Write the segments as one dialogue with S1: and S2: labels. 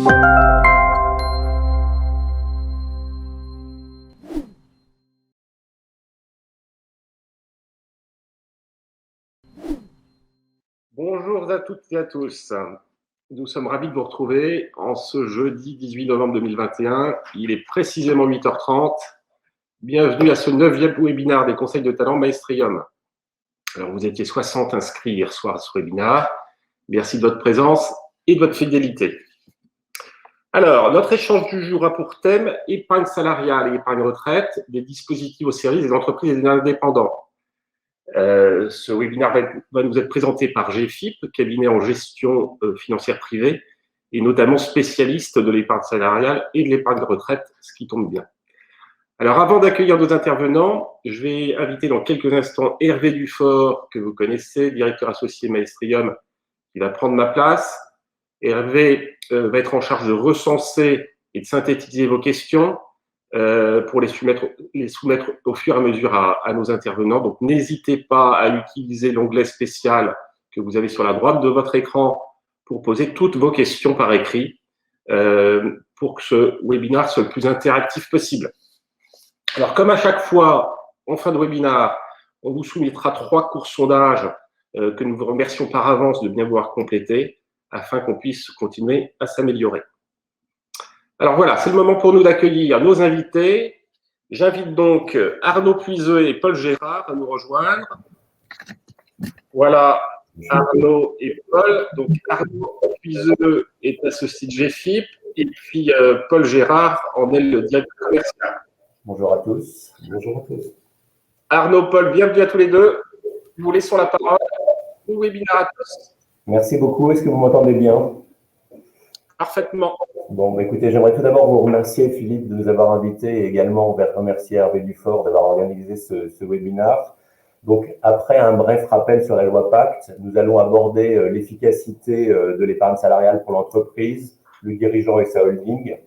S1: Bonjour à toutes et à tous. Nous sommes ravis de vous retrouver en ce jeudi 18 novembre 2021. Il est précisément 8h30. Bienvenue à ce 9e webinaire des conseils de talent Maestrium. Alors, vous étiez 60 inscrits hier soir à ce webinaire. Merci de votre présence et de votre fidélité. Alors, notre échange du jour a pour thème épargne salariale et épargne retraite, des dispositifs au service des entreprises et des indépendants. Ce webinaire va nous être présenté par GFIP, cabinet en gestion financière privée, et notamment spécialiste de l'épargne salariale et de l'épargne de retraite, ce qui tombe bien. Alors, avant d'accueillir nos intervenants, je vais inviter dans quelques instants Hervé Dufort, que vous connaissez, directeur associé Maestrium, qui va prendre ma place. Hervé va être en charge de recenser et de synthétiser vos questions pour les soumettre au fur et à mesure à nos intervenants. Donc, n'hésitez pas à utiliser l'onglet spécial que vous avez sur la droite de votre écran pour poser toutes vos questions par écrit pour que ce webinaire soit le plus interactif possible. Alors, comme à chaque fois, en fin de webinaire, on vous soumettra 3 courts sondages que nous vous remercions par avance de bien vouloir compléter afin qu'on puisse continuer à s'améliorer. Alors voilà, c'est le moment pour nous d'accueillir nos invités. J'invite donc Arnaud Puiseux et Paul Gérard à nous rejoindre. Voilà, Arnaud et Paul. Donc Arnaud Puiseux est associé de GFIP et puis Paul Gérard en est le directeur commercial.
S2: Bonjour à tous. Bonjour à tous.
S1: Arnaud, Paul, bienvenue à tous les deux. Nous vous laissons la parole. Bon webinaire à tous.
S2: Merci beaucoup. Est-ce que vous m'entendez bien?
S1: Parfaitement.
S2: Bon, écoutez, j'aimerais tout d'abord vous remercier, Philippe, de nous avoir invités et également remercier Hervé Dufort d'avoir organisé ce webinaire. Donc, après un bref rappel sur la loi Pacte, nous allons aborder l'efficacité de l'épargne salariale pour l'entreprise, le dirigeant et sa holding,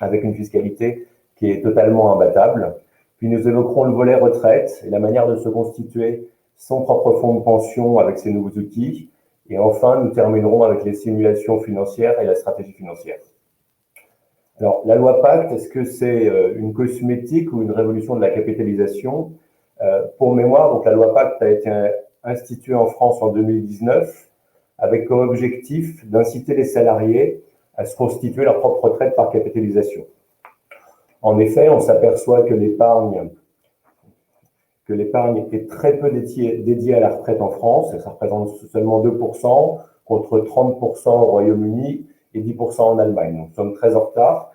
S2: avec une fiscalité qui est totalement imbattable. Puis nous évoquerons le volet retraite et la manière de se constituer son propre fonds de pension avec ces nouveaux outils. Et enfin, nous terminerons avec les simulations financières et la stratégie financière. Alors, la loi Pacte, est-ce que c'est une cosmétique ou une révolution de la capitalisation? Pour mémoire, donc la loi Pacte a été instituée en France en 2019 avec comme objectif d'inciter les salariés à se constituer leur propre retraite par capitalisation. En effet, on s'aperçoit que l'épargne est très peu dédiée à la retraite en France. Ça représente seulement 2% contre 30% au Royaume-Uni et 10% en Allemagne. Donc, nous sommes très en retard.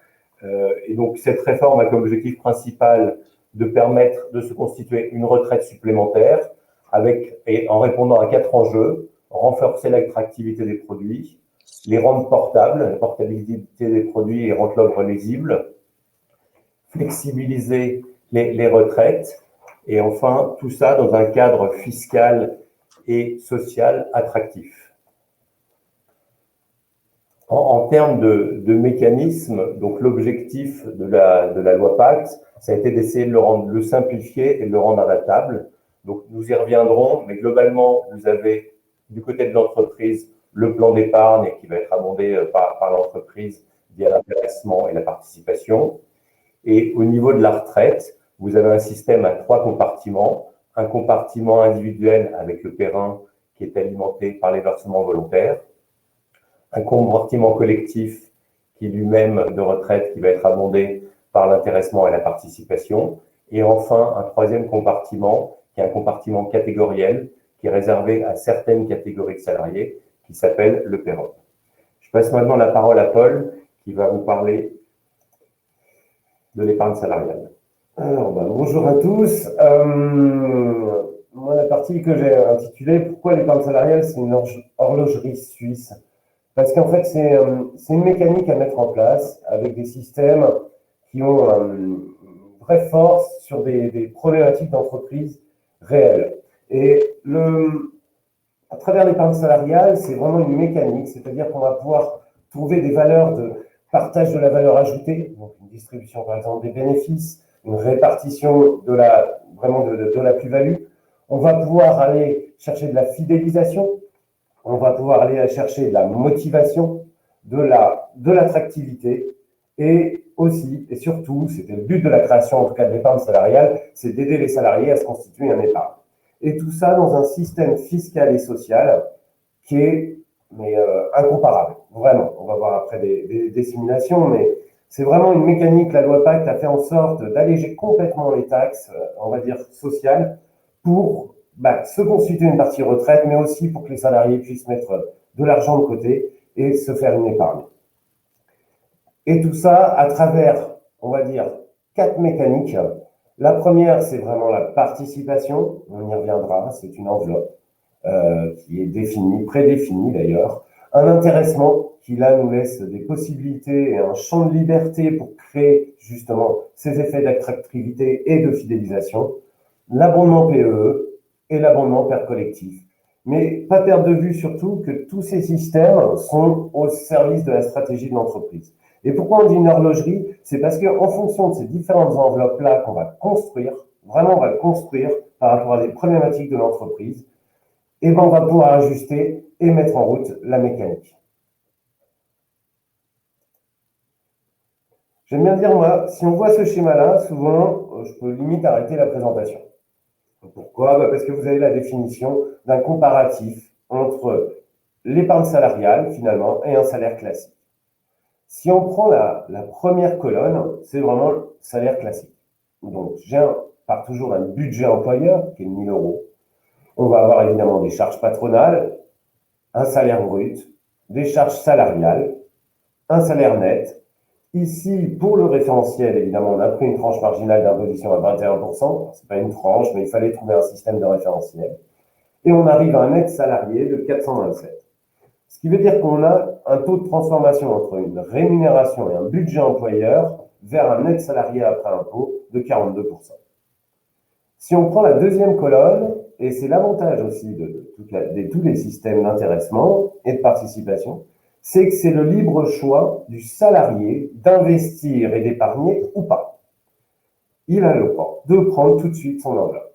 S2: Et donc, cette réforme a comme objectif principal de permettre de se constituer une retraite supplémentaire et en répondant à 4 enjeux: renforcer l'attractivité des produits, les rendre portables, la portabilité des produits et rendre l'offre lisible, flexibiliser les retraites, et enfin, tout ça dans un cadre fiscal et social attractif. En termes de mécanisme, donc l'objectif de la loi Pacte, ça a été d'essayer de le simplifier et de le rendre adaptable. Donc, nous y reviendrons, mais globalement, vous avez du côté de l'entreprise le plan d'épargne qui va être abondé par l'entreprise via l'intéressement et la participation. Et au niveau de la retraite, vous avez un système à 3 compartiments. Un compartiment individuel avec le PERIN qui est alimenté par les versements volontaires. Un compartiment collectif qui est lui-même de retraite qui va être abondé par l'intéressement et la participation. Et enfin, un 3e compartiment qui est un compartiment catégoriel qui est réservé à certaines catégories de salariés qui s'appelle le PERIN. Je passe maintenant la parole à Paul qui va vous parler de l'épargne salariale.
S3: Alors, bonjour à tous. Moi, la partie que j'ai intitulée « Pourquoi l'épargne salariale, c'est une horlogerie suisse ?» Parce qu'en fait, c'est une mécanique à mettre en place avec des systèmes qui ont une vraie force sur des problématiques d'entreprise réelles. Et à travers l'épargne salariale, c'est vraiment une mécanique, c'est-à-dire qu'on va pouvoir trouver des valeurs de partage de la valeur ajoutée, donc une distribution par exemple des bénéfices, une répartition de la plus-value. On va pouvoir aller chercher de la fidélisation, on va pouvoir aller chercher de la motivation, de l'attractivité et aussi, et surtout, c'était le but de la création, en tout cas de l'épargne salariale, c'est d'aider les salariés à se constituer un épargne. Et tout ça dans un système fiscal et social qui est incomparable. Vraiment, on va voir après des simulations, mais c'est vraiment une mécanique. La loi Pacte a fait en sorte d'alléger complètement les taxes, on va dire sociales, pour se constituer une partie retraite, mais aussi pour que les salariés puissent mettre de l'argent de côté et se faire une épargne. Et tout ça à travers, on va dire, 4 mécaniques. La première, c'est vraiment la participation. On y reviendra, c'est une enveloppe qui est définie, prédéfinie d'ailleurs. Un intéressement qui, là, nous laisse des possibilités et un champ de liberté pour créer justement ces effets d'attractivité et de fidélisation. L'abondement PEE et l'abondement père collectif. Mais pas perdre de vue surtout que tous ces systèmes sont au service de la stratégie de l'entreprise. Et pourquoi on dit une horlogerie? C'est parce qu'en fonction de ces différentes enveloppes-là qu'on va construire, vraiment on va le construire par rapport à des problématiques de l'entreprise, et on va pouvoir ajuster et mettre en route la mécanique. J'aime bien dire, moi, si on voit ce schéma-là, souvent, je peux limite arrêter la présentation. Pourquoi? Parce que vous avez la définition d'un comparatif entre l'épargne salariale, finalement, et un salaire classique. Si on prend la première colonne, c'est vraiment le salaire classique. Donc, part toujours d'un budget employeur, qui est de 1 000 euros. On va avoir évidemment des charges patronales, un salaire brut, des charges salariales, un salaire net. Ici, pour le référentiel, évidemment, on a pris une tranche marginale d'imposition à 21%. Ce n'est pas une tranche, mais il fallait trouver un système de référentiel. Et on arrive à un net salarié de 427. Ce qui veut dire qu'on a un taux de transformation entre une rémunération et un budget employeur vers un net salarié après impôt de 42%. Si on prend la deuxième colonne, et c'est l'avantage aussi de tous les systèmes d'intéressement et de participation, c'est que c'est le libre choix du salarié d'investir et d'épargner ou pas. Il a le droit de prendre tout de suite son enveloppe.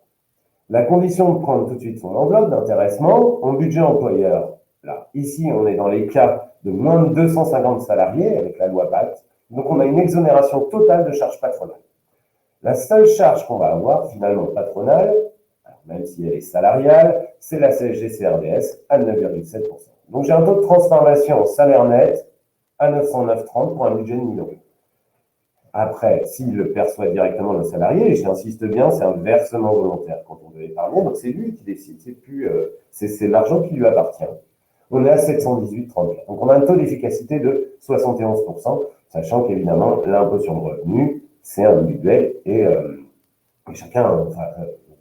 S3: La condition de prendre tout de suite son enveloppe d'intéressement en budget employeur, là, ici, on est dans les cas de moins de 250 salariés avec la loi Pacte, donc on a une exonération totale de charges patronales. La seule charge qu'on va avoir, finalement, patronale, même si elle est salariale, c'est la CSG-CRDS à 9,7%. Donc j'ai un taux de transformation salaire net à 909,30 pour un budget de 1 000 euros. Après, s'il le perçoit directement le salarié, et j'insiste bien, c'est un versement volontaire quand on veut épargner, donc c'est lui qui décide, c'est l'argent qui lui appartient. On est à 718,34. Donc on a un taux d'efficacité de 71%, sachant qu'évidemment, l'impôt sur le revenu, c'est individuel et chacun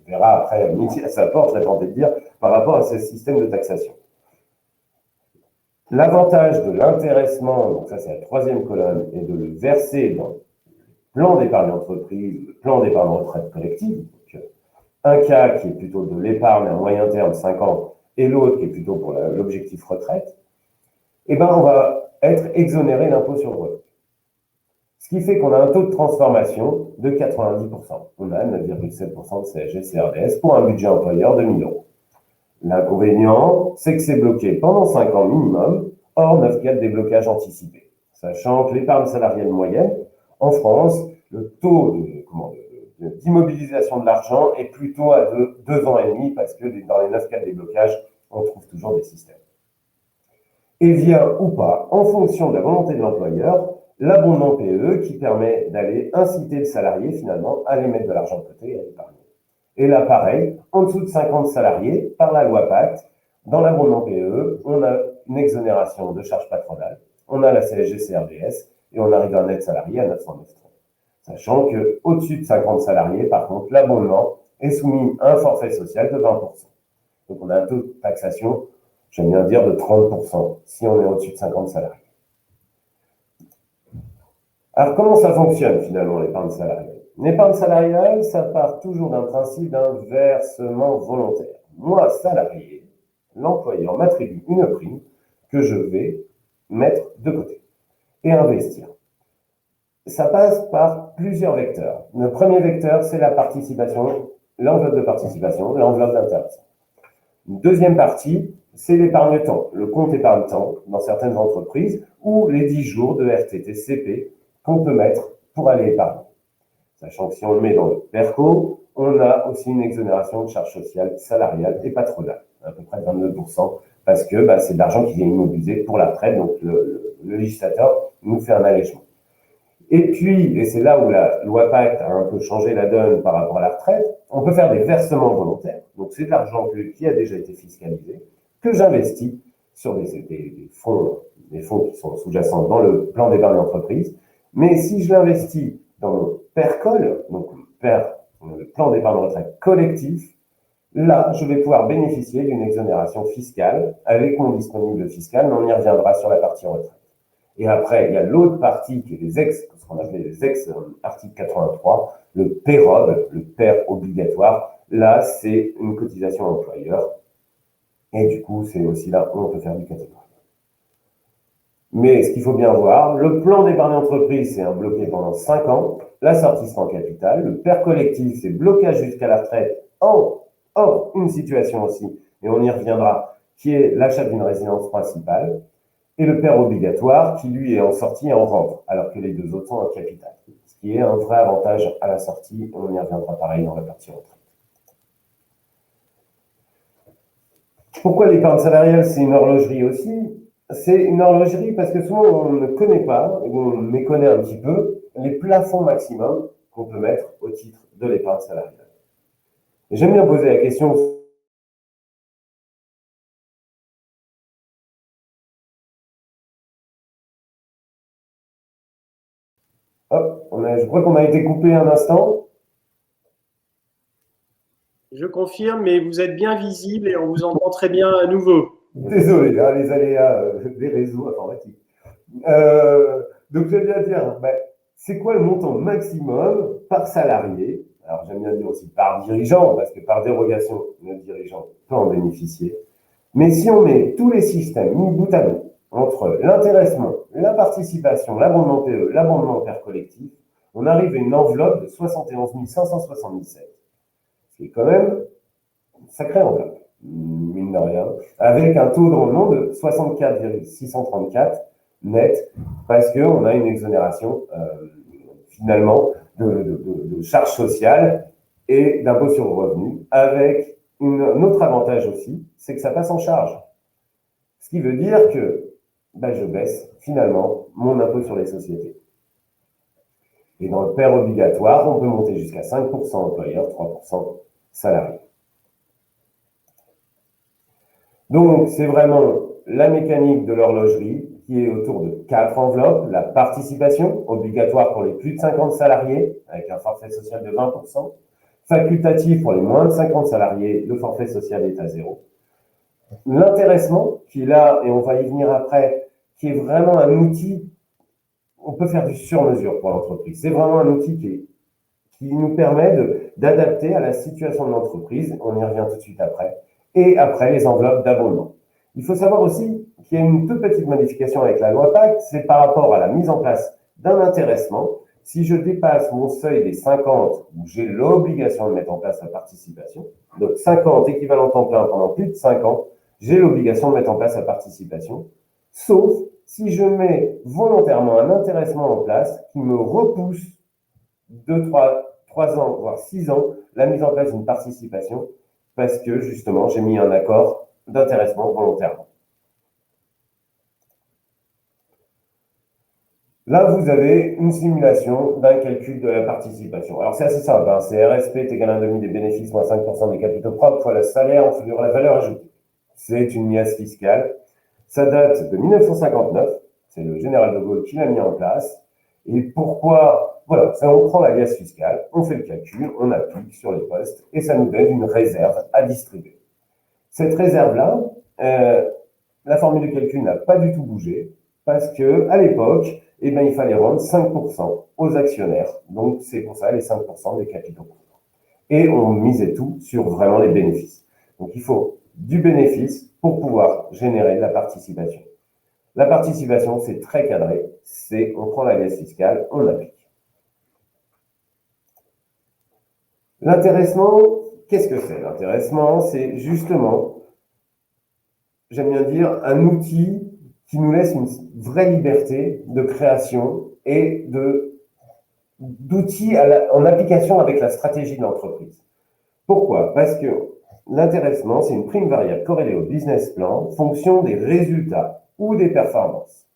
S3: verra après midi à sa porte, j'ai tenté de dire, par rapport à ce système de taxation. L'avantage de l'intéressement, donc ça c'est la troisième colonne, est de le verser dans le plan d'épargne entreprise, le plan d'épargne retraite collective. Donc, un cas qui est plutôt de l'épargne à moyen terme, 5 ans, et l'autre qui est plutôt pour l'objectif retraite, on va être exonéré d'impôt sur le revenu. Ce qui fait qu'on a un taux de transformation de 90%. On a 9,7% de CSG-CRDS pour un budget employeur de 1 000 euros. L'inconvénient, c'est que c'est bloqué pendant 5 ans minimum, hors 9 cas de déblocage anticipé. Sachant que l'épargne salariale moyenne, en France, le taux d'immobilisation de l'argent est plutôt à 2 ans et demi, parce que dans les 9 cas de déblocage, on trouve toujours des systèmes. Et vient ou pas, en fonction de la volonté de l'employeur, l'abondement PE qui permet d'aller inciter le salarié finalement à aller mettre de l'argent de côté et à épargner. Et là, pareil, en dessous de 50 salariés, par la loi Pacte, dans l'abondement PE, on a une exonération de charges patronales, on a la CSG-CRDS et on arrive à un net salarié à 909,30. Sachant qu'au-dessus de 50 salariés, par contre, l'abondement est soumis à un forfait social de 20%. Donc on a un taux de taxation, j'aime bien dire, de 30% si on est au-dessus de 50 salariés. Alors comment ça fonctionne finalement l'épargne salariale? L'épargne salariale, ça part toujours d'un principe d'un versement volontaire. Moi, salarié, l'employeur m'attribue une prime que je vais mettre de côté et investir. Ça passe par plusieurs vecteurs. Le premier vecteur, c'est la participation, l'enveloppe de participation, l'enveloppe d'intéressement. Une deuxième partie, c'est l'épargne-temps, le compte épargne-temps dans certaines entreprises ou les 10 jours de RTT-CP qu'on peut mettre pour aller épargner. Sachant que si on le met dans le PERCO, on a aussi une exonération de charges sociales, salariales et patronales, à peu près 22%, parce que c'est de l'argent qui est immobilisé pour la retraite, donc le législateur nous fait un allègement. Et puis, et c'est là où la loi Pacte a un peu changé la donne par rapport à la retraite, on peut faire des versements volontaires, donc c'est de l'argent qui a déjà été fiscalisé, que j'investis sur des fonds qui sont sous-jacents dans le plan d'épargne d'entreprise, mais si je l'investis dans mon PERCOL, donc le plan d'épargne retraite collectif, là, je vais pouvoir bénéficier d'une exonération fiscale avec mon disponible fiscal, mais on y reviendra sur la partie retraite. Et après, il y a l'autre partie qui est ce qu'on appelle les ex-article 83, le PEROB, le PER obligatoire. Là, c'est une cotisation employeur. Et du coup, c'est aussi là où on peut faire du catégorie. Mais ce qu'il faut bien voir, le plan d'épargne entreprise, c'est un bloqué pendant 5 ans. La sortie, c'est en capital. Le PER collectif, c'est blocage jusqu'à la retraite. Or, une situation aussi, et on y reviendra, qui est l'achat d'une résidence principale. Et le PER obligatoire, qui lui est en sortie et en rente, alors que les deux autres sont en capital. Ce qui est un vrai avantage à la sortie. On y reviendra pareil dans la partie retraite. Pourquoi l'épargne salariale, c'est une horlogerie aussi? C'est une horlogerie parce que souvent on ne connaît pas, ou on méconnaît un petit peu, les plafonds maximum qu'on peut mettre au titre de l'épargne salariale. Et j'aime bien poser la question. Hop, je crois qu'on a été coupé un instant.
S4: Je confirme, mais vous êtes bien visible et on vous entend très bien à nouveau.
S3: Désolé, les aléas des réseaux informatiques. Donc, je viens de dire, c'est quoi le montant maximum par salarié? Alors, j'aime bien dire aussi par dirigeant, parce que par dérogation, notre dirigeant peut en bénéficier. Mais si on met tous les systèmes mis bout à bout, entre l'intéressement, la participation, l'abondement PE, l'abondement PER collectif, on arrive à une enveloppe de 71 577. Ce qui est quand même une sacrée enveloppe, mine de rien, avec un taux de rendement de 64,634 net, parce qu'on a une exonération finalement de charges sociales et d'impôt sur le revenu, avec un autre avantage aussi, c'est que ça passe en charge. Ce qui veut dire que je baisse finalement mon impôt sur les sociétés. Et dans le PER obligatoire, on peut monter jusqu'à 5% employeur, 3% salarié. Donc, c'est vraiment la mécanique de l'horlogerie qui est autour de 4 enveloppes. La participation, obligatoire pour les plus de 50 salariés, avec un forfait social de 20%. Facultatif pour les moins de 50 salariés, le forfait social est à 0. L'intéressement, qui est là, et on va y venir après, qui est vraiment un outil, on peut faire du sur-mesure pour l'entreprise. C'est vraiment un outil qui nous permet d'adapter à la situation de l'entreprise. On y revient tout de suite après. Et après, les enveloppes d'abondement. Il faut savoir aussi qu'il y a une toute petite modification avec la loi Pacte, c'est par rapport à la mise en place d'un intéressement. Si je dépasse mon seuil des 50, où j'ai l'obligation de mettre en place la participation, donc 50 équivalent temps plein pendant plus de 5 ans, j'ai l'obligation de mettre en place la participation, sauf si je mets volontairement un intéressement en place qui me repousse 2, 3 ans, voire 6 ans, la mise en place d'une participation, parce que justement, j'ai mis un accord d'intéressement volontairement. Là, vous avez une simulation d'un calcul de la participation. Alors, c'est assez simple, c'est RSP est égal à 1,5 des bénéfices moins 5% des capitaux propres fois le salaire sur la valeur ajoutée. C'est une niaise fiscale. Ça date de 1959. C'est le général de Gaulle qui l'a mis en place. Et pourquoi? Voilà, on prend la liasse fiscale, on fait le calcul, on applique sur les postes et ça nous donne une réserve à distribuer. Cette réserve-là, la formule de calcul n'a pas du tout bougé parce que à l'époque, il fallait rendre 5% aux actionnaires. Donc, c'est pour ça les 5% des capitaux propres. Et on misait tout sur vraiment les bénéfices. Donc, il faut du bénéfice pour pouvoir générer de la participation. La participation, c'est très cadré. On prend la liasse fiscale, on applique. L'intéressement, qu'est-ce que c'est? L'intéressement, c'est justement j'aime bien dire, un outil qui nous laisse une vraie liberté de création et d'outils en application avec la stratégie de l'entreprise. Pourquoi? Parce que l'intéressement, c'est une prime variable corrélée au business plan, fonction des résultats ou des performances.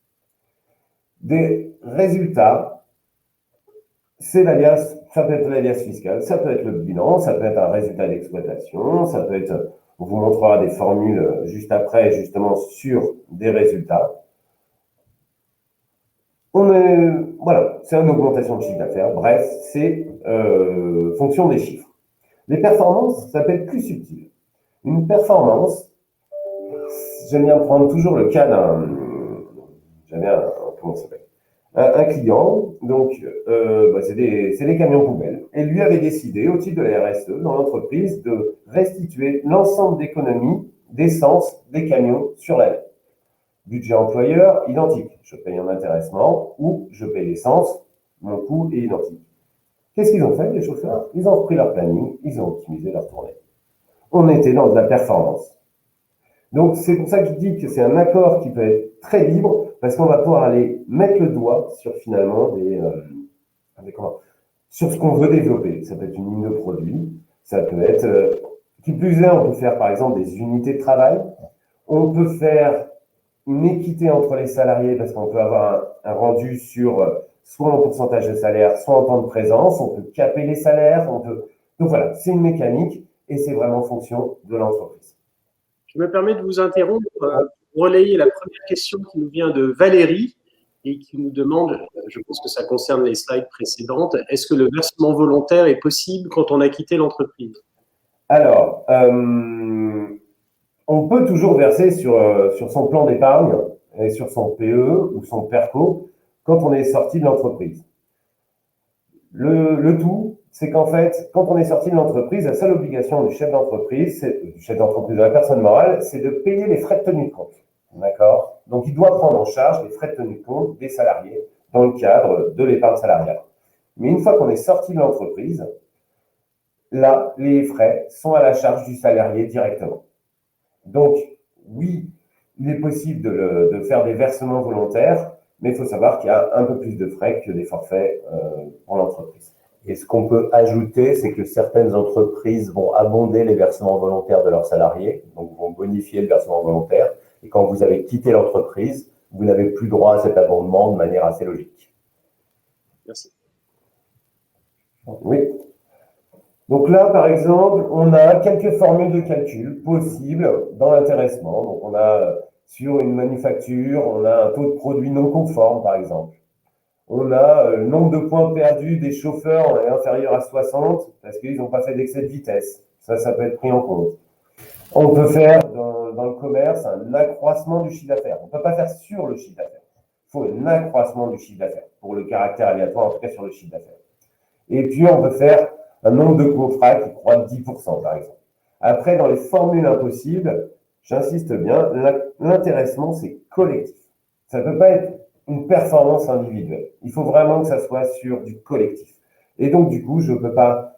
S3: Des résultats, c'est l'alias, ça peut être l'alias fiscal, ça peut être le bilan, ça peut être un résultat d'exploitation, ça peut être, on vous montrera des formules juste après, justement, sur des résultats. Voilà, c'est une augmentation de chiffre d'affaires. Bref, c'est fonction des chiffres. Les performances, ça peut être plus subtil. Une performance, j'aime bien prendre toujours le cas comment ça s'appelle? Un client, donc c'est des camions poubelles, et lui avait décidé, au titre de la RSE, dans l'entreprise, de restituer l'ensemble d'économies d'essence des camions sur l'année. Budget employeur, identique. Je paye un intéressement ou je paye l'essence, mon coût est identique. Qu'est-ce qu'ils ont fait, les chauffeurs? Ils ont repris leur planning, ils ont optimisé leur tournée. On était dans de la performance. Donc, c'est pour ça que je dis que c'est un accord qui peut être très libre, parce qu'on va pouvoir aller mettre le doigt sur finalement sur ce qu'on veut développer. Ça peut être une ligne de produit, ça peut être, qui plus est, on peut faire par exemple des unités de travail, on peut faire une équité entre les salariés, parce qu'on peut avoir un rendu sur soit en pourcentage de salaire, soit en temps de présence, on peut caper les salaires, Donc voilà, c'est une mécanique, et c'est vraiment en fonction de l'entreprise.
S4: Je me permets de vous interrompre pour relayer la première question qui nous vient de Valérie et qui nous demande, je pense que ça concerne les slides précédentes, est-ce que le versement volontaire est possible quand on a quitté l'entreprise?
S3: Alors, on peut toujours verser sur son plan d'épargne et sur son PE ou son PERCO quand on est sorti de l'entreprise. Le tout, c'est qu'en fait, quand on est sorti de l'entreprise, la seule obligation du chef d'entreprise, de la personne morale, c'est de payer les frais de tenue de compte. D'accord? Donc, il doit prendre en charge les frais de tenue de compte des salariés dans le cadre de l'épargne salariale. Mais une fois qu'on est sorti de l'entreprise, là, les frais sont à la charge du salarié directement. Donc, oui, il est possible de faire des versements volontaires, mais il faut savoir qu'il y a un peu plus de frais que des forfaits pour l'entreprise.
S2: Et ce qu'on peut ajouter, c'est que certaines entreprises vont abonder les versements volontaires de leurs salariés, donc vont bonifier le versement volontaire. Et quand vous avez quitté l'entreprise, vous n'avez plus droit à cet abondement de manière assez logique.
S4: Merci.
S3: Oui. Donc là, par exemple, on a quelques formules de calcul possibles dans l'intéressement. Donc on a sur une manufacture, on a un taux de produit non conforme, par exemple. On a le nombre de points perdus des chauffeurs est inférieur à 60 parce qu'ils n'ont pas fait d'excès de vitesse. Ça peut être pris en compte. On peut faire dans le commerce un accroissement du chiffre d'affaires. On ne peut pas faire sur le chiffre d'affaires. Il faut un accroissement du chiffre d'affaires pour le caractère aléatoire, en tout cas sur le chiffre d'affaires. Et puis, on peut faire un nombre de contrats qui croît de 10%, par exemple. Après, dans les formules impossibles, j'insiste bien, l'intéressement, c'est collectif. Ça ne peut pas être une performance individuelle. Il faut vraiment que ça soit sur du collectif. Et donc, du coup, je ne peux pas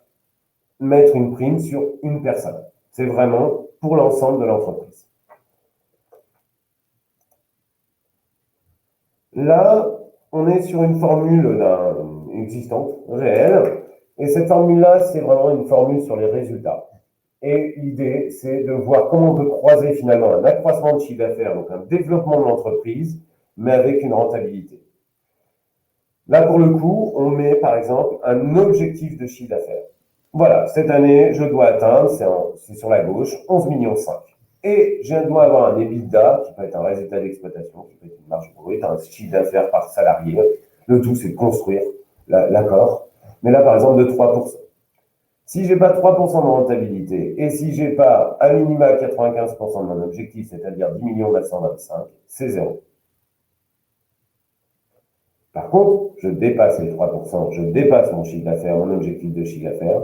S3: mettre une prime sur une personne. C'est vraiment pour l'ensemble de l'entreprise. Là, on est sur une formule existante, réelle. Et cette formule-là, c'est vraiment une formule sur les résultats. Et l'idée, c'est de voir comment on peut croiser finalement un accroissement de chiffre d'affaires, donc un développement de l'entreprise, mais avec une rentabilité. Là, pour le coup, on met par exemple un objectif de chiffre d'affaires. Voilà, cette année, je dois atteindre, c'est sur la gauche, 11,5 millions. Et je dois avoir un EBITDA, qui peut être un résultat d'exploitation, qui peut être une marge brute, un chiffre d'affaires par salarié. Le tout, c'est de construire l'accord. Mais là, par exemple, de 3%. Si je n'ai pas 3% de rentabilité et si je n'ai pas à minima 95% de mon objectif, c'est-à-dire 10 925 000, c'est zéro. Par contre, je dépasse les 3%, je dépasse mon chiffre d'affaires, mon objectif de chiffre d'affaires,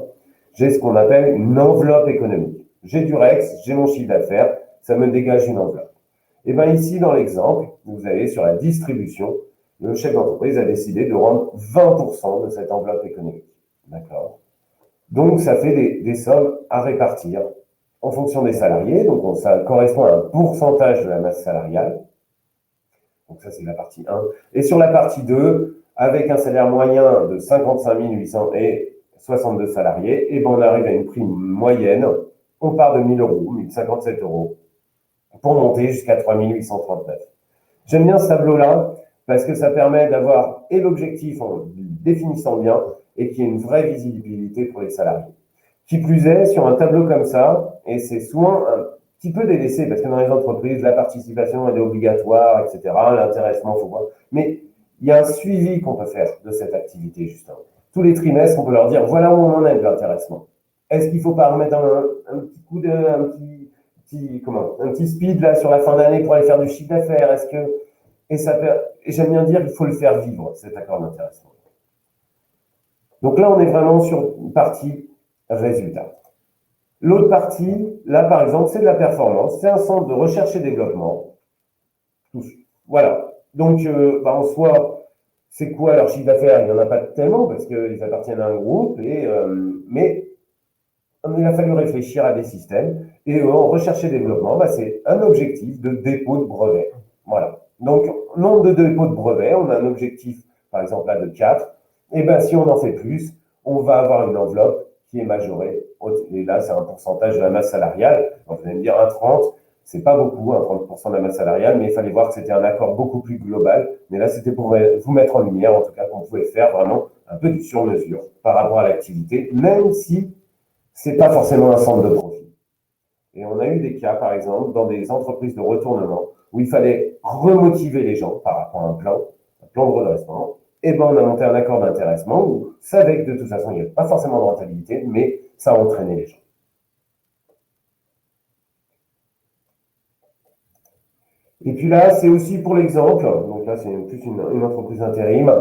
S3: j'ai ce qu'on appelle une enveloppe économique. J'ai du REX, j'ai mon chiffre d'affaires, ça me dégage une enveloppe. Et bien ici, dans l'exemple, vous avez sur la distribution, le chef d'entreprise a décidé de rendre 20% de cette enveloppe économique. D'accord? Donc, ça fait des sommes à répartir. en fonction des salariés. Donc, ça correspond à un pourcentage de la masse salariale. Donc, ça, c'est la partie 1. Et sur la partie 2, avec un salaire moyen de 55 800 et 62 salariés, et ben, on arrive à une prime moyenne. On part de 1 000 euros, 1 057 euros, pour monter jusqu'à 3 839. J'aime bien ce tableau-là parce que ça permet d'avoir et l'objectif en définissant bien et qu'il y ait une vraie visibilité pour les salariés. Qui plus est, sur un tableau comme ça, et c'est souvent un petit peu délaissé parce que dans les entreprises, la participation elle est obligatoire, etc. L'intéressement, il faut voir. Mais il y a un suivi qu'on peut faire de cette activité, justement. Tous les trimestres, on peut leur dire voilà où on en est de l'intéressement. Est-ce qu'il ne faut pas remettre un petit coup de, un petit speed là sur la fin d'année pour aller faire du chiffre d'affaires? Est-ce que et j'aime bien dire qu'il faut le faire vivre, cet accord d'intéressement. Donc là, on est vraiment sur une partie résultat. L'autre partie, là par exemple, c'est de la performance. C'est un centre de recherche et développement. Voilà. Donc, en soi, c'est quoi leur chiffre d'affaires? Il n'y en a pas tellement parce qu'ils appartiennent à un groupe, mais il a fallu réfléchir à des systèmes. Et en recherche et développement, c'est un objectif de dépôt de brevet. Voilà. Donc, nombre de dépôts de brevets, on a un objectif, par exemple, là, de 4. Et bien, si on en fait plus, on va avoir une enveloppe qui est majorée. Et là, c'est un pourcentage de la masse salariale. Donc, vous allez me dire, un 30, c'est pas beaucoup, un 30% de la masse salariale, mais il fallait voir que c'était un accord beaucoup plus global. Mais là, c'était pour vous mettre en lumière, en tout cas, qu'on pouvait faire vraiment un peu du sur-mesure par rapport à l'activité, même si c'est pas forcément un centre de profit. Et on a eu des cas, par exemple, dans des entreprises de retournement, où il fallait remotiver les gens par rapport à un plan de redressement. Et ben, on a monté un accord d'intéressement où on savait que de toute façon, il n'y avait pas forcément de rentabilité, mais ça a entraîné les gens. Et puis là, c'est aussi pour l'exemple, donc là, c'est plus une entreprise intérim.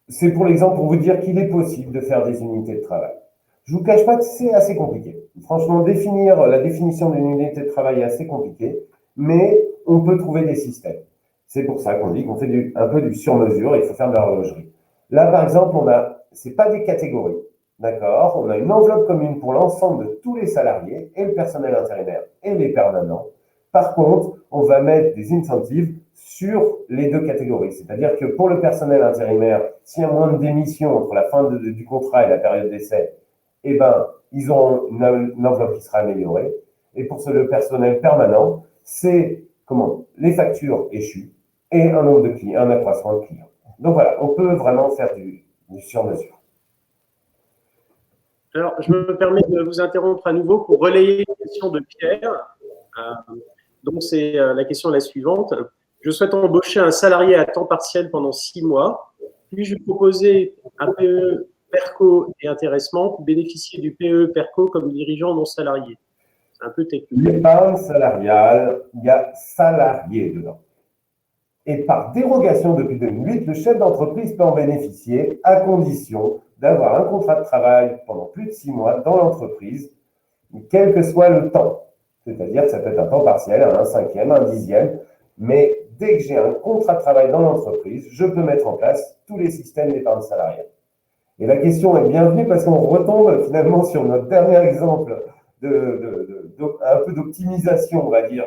S3: C'est pour l'exemple pour vous dire qu'il est possible de faire des unités de travail. Je ne vous cache pas que c'est assez compliqué. Franchement, la définition d'une unité de travail est assez compliquée, mais on peut trouver des systèmes. C'est pour ça qu'on dit qu'on fait un peu du sur-mesure, il faut faire de l'horlogerie. Là, par exemple, c'est pas des catégories, d'accord? On a une enveloppe commune pour l'ensemble de tous les salariés et le personnel intérimaire et les permanents. Par contre, on va mettre des incentives sur les deux catégories. C'est-à-dire que pour le personnel intérimaire, s'il y a moins de démissions entre la fin du contrat et la période d'essai, eh ben, ils ont une enveloppe qui sera améliorée. Et pour le personnel permanent, c'est les factures échues et un accroissement de clients. Donc voilà, on peut vraiment faire du sur-mesure.
S4: Alors, je me permets de vous interrompre à nouveau pour relayer la question de Pierre. Donc, c'est la question la suivante. Je souhaite embaucher un salarié à temps partiel pendant 6 mois. Puis-je lui proposer un PE PERCO et intéressement pour bénéficier du PE PERCO comme dirigeant non salarié? C'est un peu technique.
S3: L'épargne salariale, il y a salarié dedans. Et par dérogation depuis 2008, le chef d'entreprise peut en bénéficier à condition d'avoir un contrat de travail pendant plus de 6 mois dans l'entreprise, quel que soit le temps. C'est-à-dire que ça peut être un temps partiel, un cinquième, un dixième, mais dès que j'ai un contrat de travail dans l'entreprise, je peux mettre en place tous les systèmes d'épargne salariale. Et la question est bienvenue parce qu'on retombe finalement sur notre dernier exemple un peu d'optimisation, on va dire,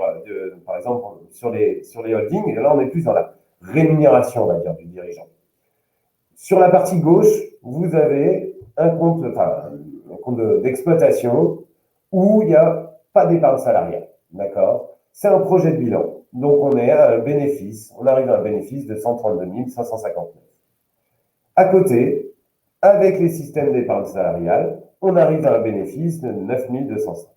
S3: par exemple, sur les holdings. Et là, on est plus dans la rémunération, on va dire, du dirigeant. Sur la partie gauche, vous avez un compte d'exploitation où il n'y a pas d'épargne salariale. D'accord? C'est un projet de bilan. Donc, on arrive à un bénéfice de 132 559. À côté, avec les systèmes d'épargne salariale, on arrive à un bénéfice de 9 205.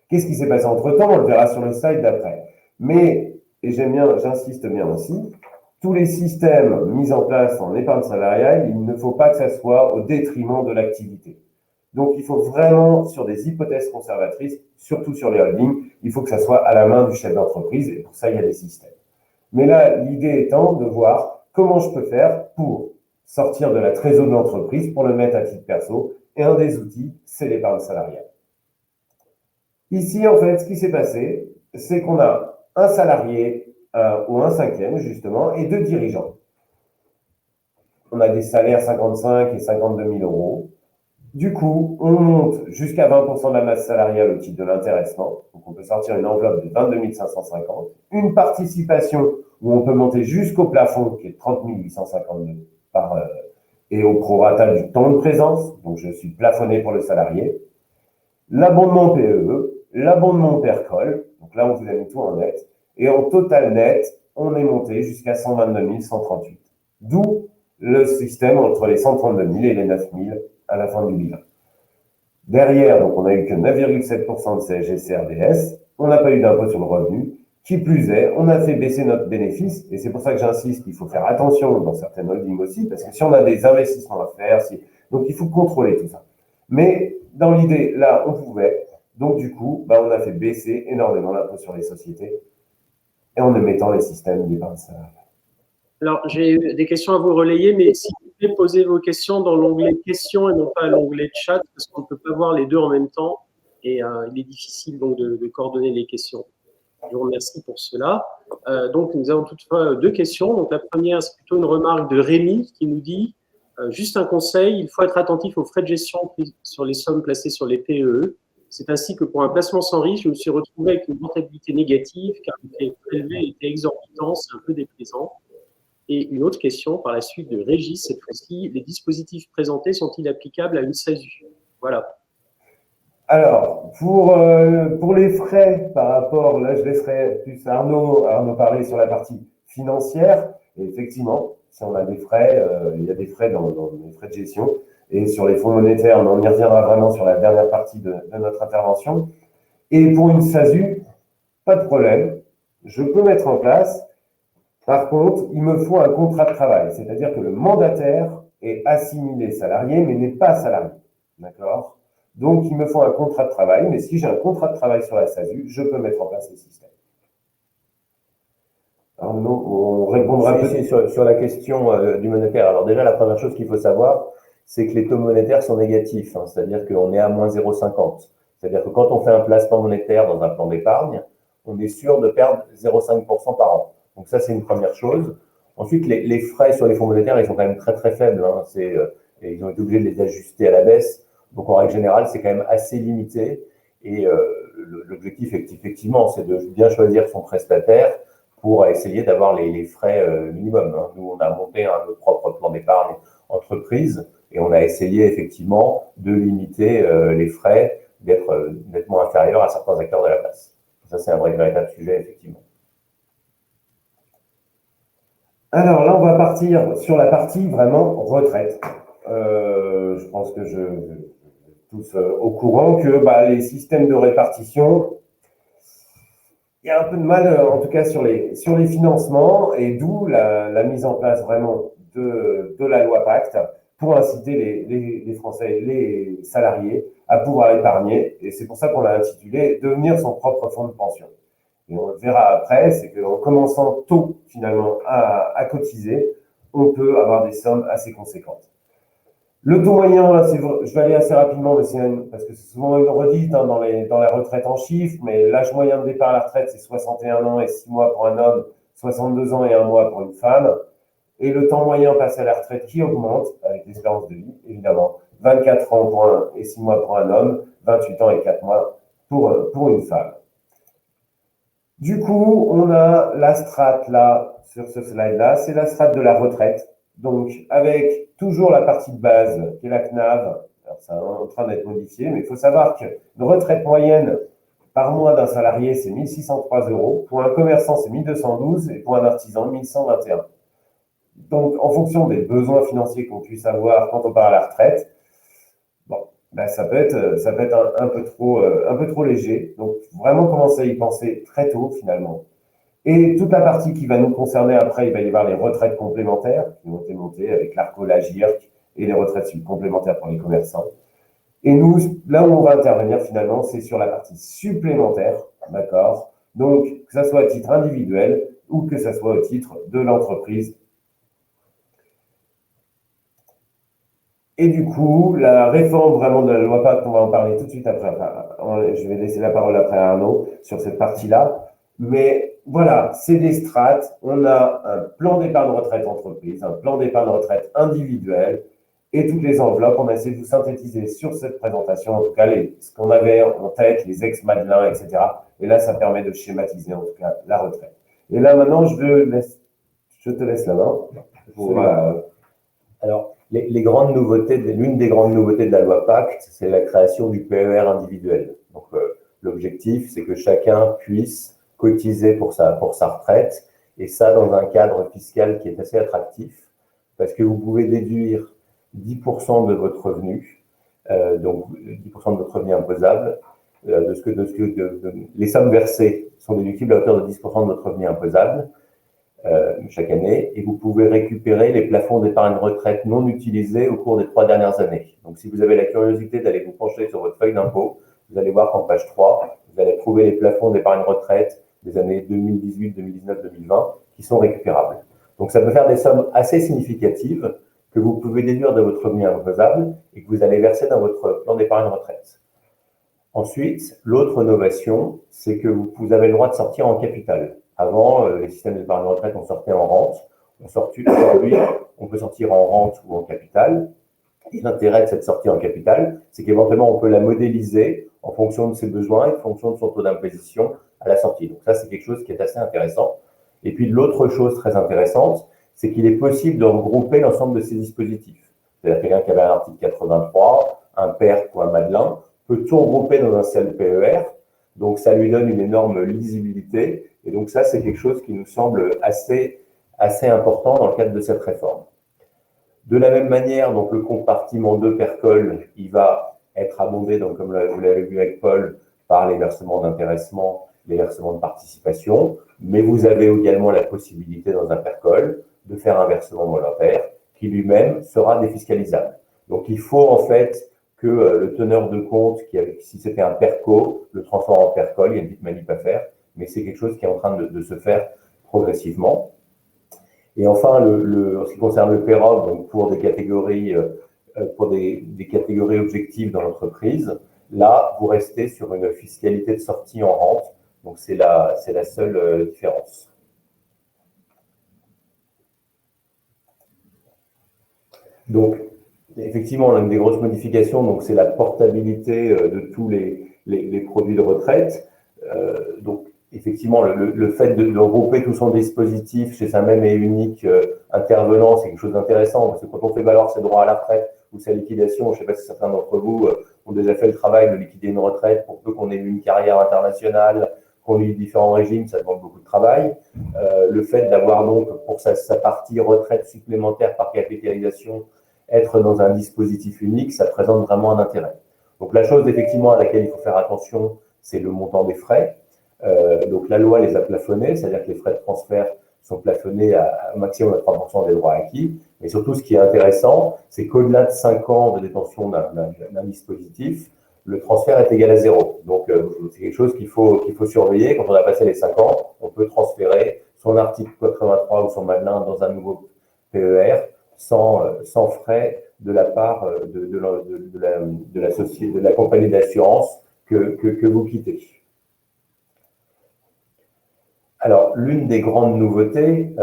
S3: Qu'est-ce qui s'est passé entre-temps? On le verra sur le slide d'après. Mais, et j'insiste bien aussi, tous les systèmes mis en place en épargne salariale, il ne faut pas que ça soit au détriment de l'activité. Donc, il faut vraiment, sur des hypothèses conservatrices, surtout sur les holdings, il faut que ça soit à la main du chef d'entreprise, et pour ça, il y a des systèmes. Mais là, l'idée étant de voir comment je peux faire pour sortir de la trésorerie de l'entreprise pour le mettre à titre perso. Et un des outils, c'est l'épargne salariale. Ici, en fait, ce qui s'est passé, c'est qu'on a un salarié ou un cinquième, justement, et 2 dirigeants. On a des salaires 55 et 52 000 euros. Du coup, on monte jusqu'à 20% de la masse salariale au titre de l'intéressement. Donc, on peut sortir une enveloppe de 22 550. Une participation où on peut monter jusqu'au plafond, qui est 30 852 par et au prorata du temps de présence. Donc, je suis plafonné pour le salarié. L'abondement PEE, l'abondement PERCOL. Donc là, on vous a mis tout en net. Et en total net, on est monté jusqu'à 122 138. D'où le système entre les 132 000 et les 9 000 à la fin du bilan. Derrière, donc on n'a eu que 9,7% de CSG CRDS, on n'a pas eu d'impôt sur le revenu. Qui plus est, on a fait baisser notre bénéfice, et c'est pour ça que j'insiste qu'il faut faire attention dans certaines holdings aussi, parce que si on a des investissements à faire, donc il faut contrôler tout ça. Mais dans l'idée, là, on pouvait, donc du coup, on a fait baisser énormément l'impôt sur les sociétés, et en mettant les systèmes d'épargne salariale.
S4: Alors, j'ai des questions à vous relayer, mais si vous pouvez poser vos questions dans l'onglet questions et non pas l'onglet chat, parce qu'on ne peut pas voir les deux en même temps, et il est difficile donc de coordonner les questions. Je vous remercie pour cela. Donc, nous avons toutefois deux questions. Donc, la première, c'est plutôt une remarque de Rémi qui nous dit juste un conseil, il faut être attentif aux frais de gestion pris sur les sommes placées sur les PEE. C'est ainsi que pour un placement sans risque, je me suis retrouvé avec une rentabilité négative car le prix prélevé était exorbitant, c'est un peu déplaisant. Et une autre question par la suite de Régis, cette fois-ci, les dispositifs présentés sont-ils applicables à une SASU? Voilà.
S3: Alors, pour les frais par rapport, là je laisserai plus Arnaud parler sur la partie financière. Et effectivement, si on a des frais, il y a des frais dans les frais de gestion. Et sur les fonds monétaires, on y reviendra vraiment sur la dernière partie de notre intervention. Et pour une SASU, pas de problème, je peux mettre en place. Par contre, il me faut un contrat de travail, c'est-à-dire que le mandataire est assimilé salarié, mais n'est pas salarié. D'accord? Donc, il me faut un contrat de travail, mais si j'ai un contrat de travail sur la SASU, je peux mettre en place le système. Alors, on répondra
S2: peut-être sur la question du monétaire. Alors déjà, la première chose qu'il faut savoir, c'est que les taux monétaires sont négatifs, hein, c'est-à-dire qu'on est à moins 0,50. C'est-à-dire que quand on fait un placement monétaire dans un plan d'épargne, on est sûr de perdre 0,5% par an. Donc ça, c'est une première chose. Ensuite, les frais sur les fonds monétaires, ils sont quand même très très faibles. Hein. Ils ont été obligés de les ajuster à la baisse. Donc en règle générale, c'est quand même assez limité. Et l'objectif, effectivement, c'est de bien choisir son prestataire pour essayer d'avoir les frais minimum. Hein. Nous, on a monté notre propre plan d'épargne entreprise et on a essayé effectivement de limiter les frais, d'être nettement inférieurs à certains acteurs de la place. Ça, c'est un véritable sujet, effectivement.
S3: Alors là, on va partir sur la partie vraiment retraite. Je pense que tous au courant que les systèmes de répartition, il y a un peu de mal, en tout cas sur les financements, et d'où la mise en place vraiment de la loi Pacte pour inciter les Français, les salariés à pouvoir épargner. Et c'est pour ça qu'on l'a intitulé « Devenir son propre fonds de pension ». Et on le verra après, c'est qu'en commençant tôt finalement à cotiser, on peut avoir des sommes assez conséquentes. Le taux moyen, là, je vais aller assez rapidement, parce que c'est souvent une redite dans la retraite en chiffres, mais l'âge moyen de départ à la retraite, c'est 61 ans et 6 mois pour un homme, 62 ans et 1 mois pour une femme. Et le temps moyen passé à la retraite qui augmente avec l'espérance de vie, évidemment. 24 ans et 6 mois pour un homme, 28 ans et 4 mois pour une femme. Du coup, on a la strate là, sur ce slide-là, c'est la strate de la retraite. Donc, avec toujours la partie de base, qui est la CNAV, alors c'est en train d'être modifié, mais il faut savoir qu'une retraite moyenne par mois d'un salarié, c'est 1 603 €. Pour un commerçant, c'est 1 212 et pour un artisan, 1 121. Donc, en fonction des besoins financiers qu'on puisse avoir quand on part à la retraite, ça peut être un peu trop léger. Donc, vraiment commencer à y penser très tôt, finalement. Et toute la partie qui va nous concerner après, il va y avoir les retraites complémentaires qui ont été montées avec l'ARCO, la GIRC et les retraites complémentaires pour les commerçants. Et nous, là où on va intervenir finalement, c'est sur la partie supplémentaire, d'accord? Donc, que ça soit à titre individuel ou que ça soit au titre de l'entreprise. Et du coup, la réforme vraiment de la loi Pacte, on va en parler tout de suite après. Je vais laisser la parole après à Arnaud sur cette partie-là. Mais voilà, c'est des strates. On a un plan d'épargne retraite entreprise, un plan d'épargne retraite individuel et toutes les enveloppes. On a essayé de vous synthétiser sur cette présentation, en tout cas, ce qu'on avait en tête, les ex-Madelin, etc. Et là, ça permet de schématiser, en tout cas, la retraite. Et là, maintenant, je te laisse la main.
S2: Alors, les grandes nouveautés, l'une des grandes nouveautés de la loi Pacte, c'est la création du PER individuel. Donc, l'objectif, c'est que chacun puisse cotiser pour sa retraite, et ça dans un cadre fiscal qui est assez attractif, parce que vous pouvez déduire 10% de votre revenu, donc 10% de votre revenu imposable, les sommes versées sont déductibles à hauteur de 10% de votre revenu imposable chaque année, et vous pouvez récupérer les plafonds d'épargne retraite non utilisés au cours des 3 dernières années. Donc, si vous avez la curiosité d'aller vous pencher sur votre feuille d'impôt, vous allez voir qu'en page 3, vous allez trouver les plafonds d'épargne retraite des années 2018, 2019, 2020 qui sont récupérables. Donc, ça peut faire des sommes assez significatives que vous pouvez déduire de votre revenu imposable et que vous allez verser dans votre plan d'épargne retraite. Ensuite, l'autre innovation, c'est que vous avez le droit de sortir en capital. Avant, les systèmes d'épargne retraite, on sortait en rente. Aujourd'hui, on peut sortir en rente ou en capital. Et l'intérêt de cette sortie en capital, c'est qu'éventuellement, on peut la modéliser en fonction de ses besoins et en fonction de son taux d'imposition à la sortie. Donc ça, c'est quelque chose qui est assez intéressant. Et puis, l'autre chose très intéressante, c'est qu'il est possible de regrouper l'ensemble de ces dispositifs. C'est-à-dire quelqu'un qui avait un article 83, un PERC ou un Madelin, peut tout regrouper dans un seul PER. Donc, ça lui donne une énorme lisibilité. Et donc, ça, c'est quelque chose qui nous semble assez important dans le cadre de cette réforme. De la même manière, donc, le compartiment 2 PERCOL, il va être abondé, donc, comme vous l'avez vu avec Paul, par les versements d'intéressement, les versements de participation. Mais vous avez également la possibilité dans un PERCOL de faire un versement volontaire qui lui-même sera défiscalisable. Donc, il faut en fait que le teneur de compte, si c'était un PERCO, le transforme en PERCOL, il y a une petite manip à faire, mais c'est quelque chose qui est en train de se faire progressivement. Et enfin, en ce qui concerne le PEROG, donc pour des catégories, des catégories objectives dans l'entreprise, là, vous restez sur une fiscalité de sortie en rente, donc c'est la seule différence. Donc, effectivement, l'une des grosses modifications, donc, c'est la portabilité de tous les produits de retraite. Donc, effectivement, le fait de regrouper tout son dispositif chez un même et unique intervenant, c'est quelque chose d'intéressant, parce que quand on fait valoir ses droits à la retraite ou sa liquidation, je ne sais pas si certains d'entre vous ont déjà fait le travail de liquider une retraite pour peu qu'on ait eu une carrière internationale, qu'on ait eu différents régimes, ça demande beaucoup de travail. Le fait d'avoir donc pour sa partie retraite supplémentaire par capitalisation, être dans un dispositif unique, ça présente vraiment un intérêt. Donc la chose effectivement à laquelle il faut faire attention, c'est le montant des frais. Donc la loi les a plafonnés, c'est-à-dire que les frais de transfert sont plafonnés à un maximum de 3% des droits acquis. Mais surtout, ce qui est intéressant, c'est qu'au-delà de 5 ans de détention d'un dispositif, le transfert est égal à 0. Donc c'est quelque chose qu'il faut surveiller. Quand on a passé les 5 ans, on peut transférer son article 83 ou son Madelin dans un nouveau PER sans frais de la part de la société, de la compagnie d'assurance que vous quittez. Alors, l'une des grandes nouveautés,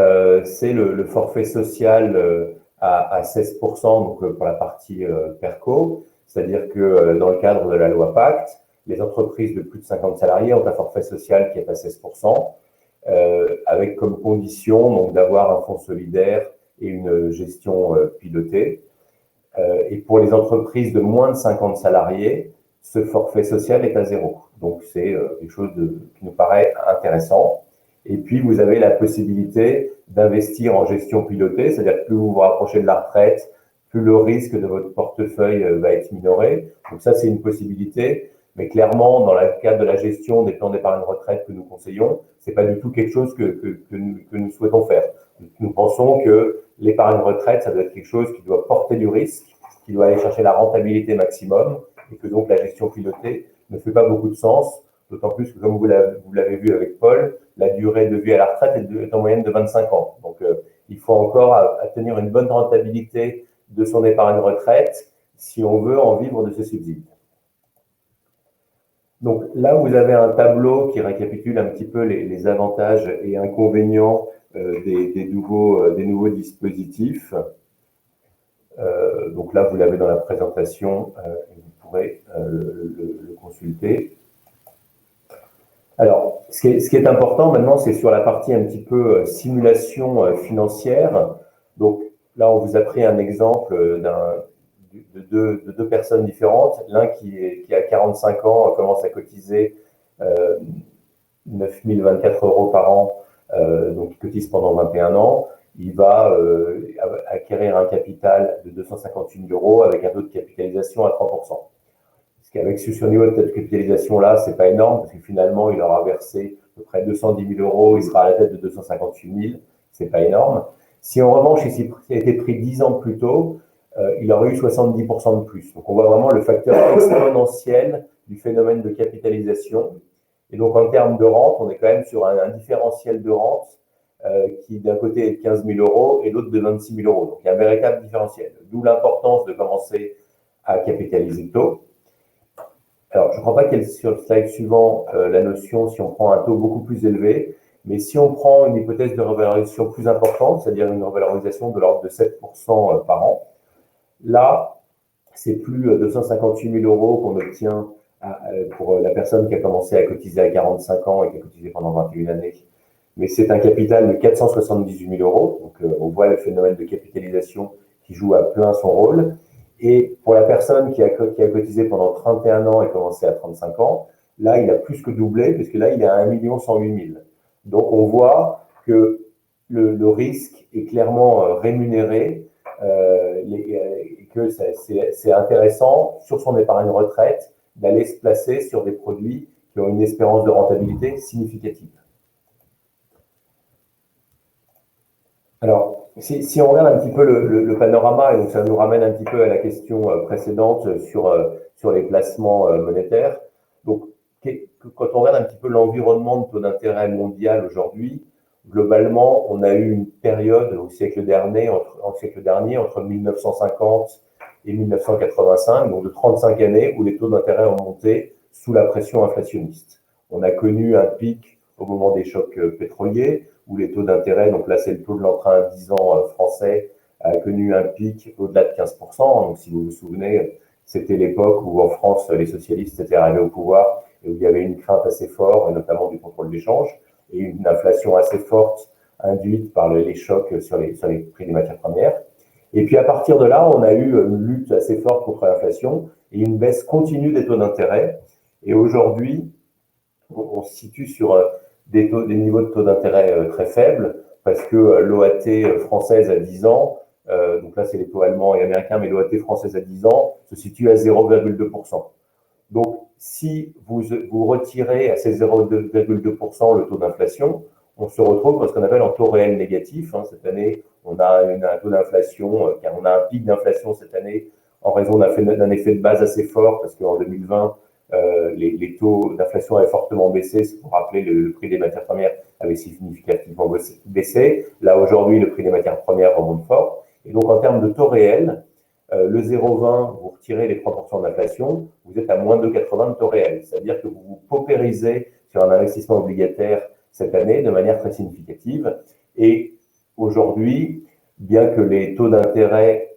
S2: c'est le forfait social à 16%, donc pour la partie PERCO, c'est-à-dire que dans le cadre de la loi Pacte, les entreprises de plus de 50 salariés ont un forfait social qui est à 16%, avec comme condition donc d'avoir un fonds solidaire et une gestion pilotée. Et pour les entreprises de moins de 50 salariés, ce forfait social est à 0. Donc, c'est quelque chose qui nous paraît intéressant. Et puis, vous avez la possibilité d'investir en gestion pilotée, c'est-à-dire que plus vous vous rapprochez de la retraite, plus le risque de votre portefeuille va être minoré. Donc ça, c'est une possibilité. Mais clairement, dans le cadre de la gestion des plans d'épargne retraite que nous conseillons, c'est pas du tout quelque chose que nous souhaitons faire. Nous pensons que l'épargne retraite, ça doit être quelque chose qui doit porter du risque, qui doit aller chercher la rentabilité maximum, et que donc la gestion pilotée ne fait pas beaucoup de sens, d'autant plus que, comme vous l'avez vu avec Paul, la durée de vie à la retraite est en moyenne de 25 ans. Donc, il faut encore atteindre une bonne rentabilité de son épargne retraite si on veut en vivre de ce subside. Donc là, vous avez un tableau qui récapitule un petit peu les avantages et inconvénients des nouveaux dispositifs. Donc là, vous l'avez dans la présentation et vous pourrez le consulter. Alors, ce qui est important maintenant, c'est sur la partie un petit peu simulation financière. Donc là, on vous a pris un exemple de deux personnes différentes. L'un qui a 45 ans commence à cotiser 9 024 € par an, donc il cotise pendant 21 ans. Il va acquérir un capital de 258 000 € avec un taux de capitalisation à 3%. Avec ce niveau de capitalisation-là, c'est pas énorme parce que finalement, il aura versé à peu près 210 000 €, il sera à la tête de 258 000, c'est pas énorme. Si en revanche, il a été pris 10 ans plus tôt, il aurait eu 70% de plus. Donc on voit vraiment le facteur exponentiel du phénomène de capitalisation. Et donc en termes de rente, on est quand même sur un différentiel de rente qui d'un côté est de 15 000 € et l'autre de 26 000 €. Donc il y a un véritable différentiel. D'où l'importance de commencer à capitaliser tôt. Alors, je ne crois pas qu'il y ait sur le slide suivant la notion si on prend un taux beaucoup plus élevé, mais si on prend une hypothèse de revalorisation plus importante, c'est-à-dire une revalorisation de l'ordre de 7% par an, là, c'est plus 258 000 € qu'on obtient pour la personne qui a commencé à cotiser à 45 ans et qui a cotisé pendant 21 années, mais c'est un capital de 478 000 €. Donc, on voit le phénomène de capitalisation qui joue à plein son rôle. Et pour la personne qui a cotisé pendant 31 ans et commencé à 35 ans, là, il a plus que doublé, parce que là, il est à 1 108 000. Donc, on voit que le risque est clairement rémunéré et que c'est intéressant, sur son épargne retraite, d'aller se placer sur des produits qui ont une espérance de rentabilité significative. Alors, si on regarde un petit peu le panorama, et donc ça nous ramène un petit peu à la question précédente sur les placements monétaires. Donc, quand on regarde un petit peu l'environnement de taux d'intérêt mondial aujourd'hui, globalement, on a eu une période au siècle dernier, entre 1950 et 1985, donc de 35 années, où les taux d'intérêt ont monté sous la pression inflationniste. On a connu un pic au moment des chocs pétroliers, où les taux d'intérêt, donc là c'est le taux de l'emprunt à 10 ans français, a connu un pic au-delà de 15%. Donc si vous vous souvenez, c'était l'époque où en France les socialistes étaient arrivés au pouvoir et où il y avait une crainte assez forte, notamment du contrôle d'échange, et une inflation assez forte induite par les chocs sur les prix des matières premières. Et puis à partir de là, on a eu une lutte assez forte contre l'inflation et une baisse continue des taux d'intérêt. Et aujourd'hui, on se situe sur des niveaux de taux d'intérêt très faibles, parce que l'OAT française à 10 ans, donc là c'est les taux allemands et américains, mais l'OAT française à 10 ans se situe à 0,2%. Donc si vous retirez à ces 0,2% le taux d'inflation, on se retrouve dans ce qu'on appelle en taux réel négatif. Cette année, on a un taux d'inflation, car on a un pic d'inflation cette année en raison d'un effet de base assez fort, parce qu'en 2020, les taux d'inflation avaient fortement baissé. Si vous vous rappelez, le prix des matières premières avait significativement baissé. Là, aujourd'hui, le prix des matières premières remonte fort. Et donc, en termes de taux réel, le 0,20, vous retirez les 3% d'inflation, vous êtes à moins 2,80 de taux réel. C'est-à-dire que vous vous paupérisez sur un investissement obligataire cette année de manière très significative. Et aujourd'hui, bien que les taux d'intérêt,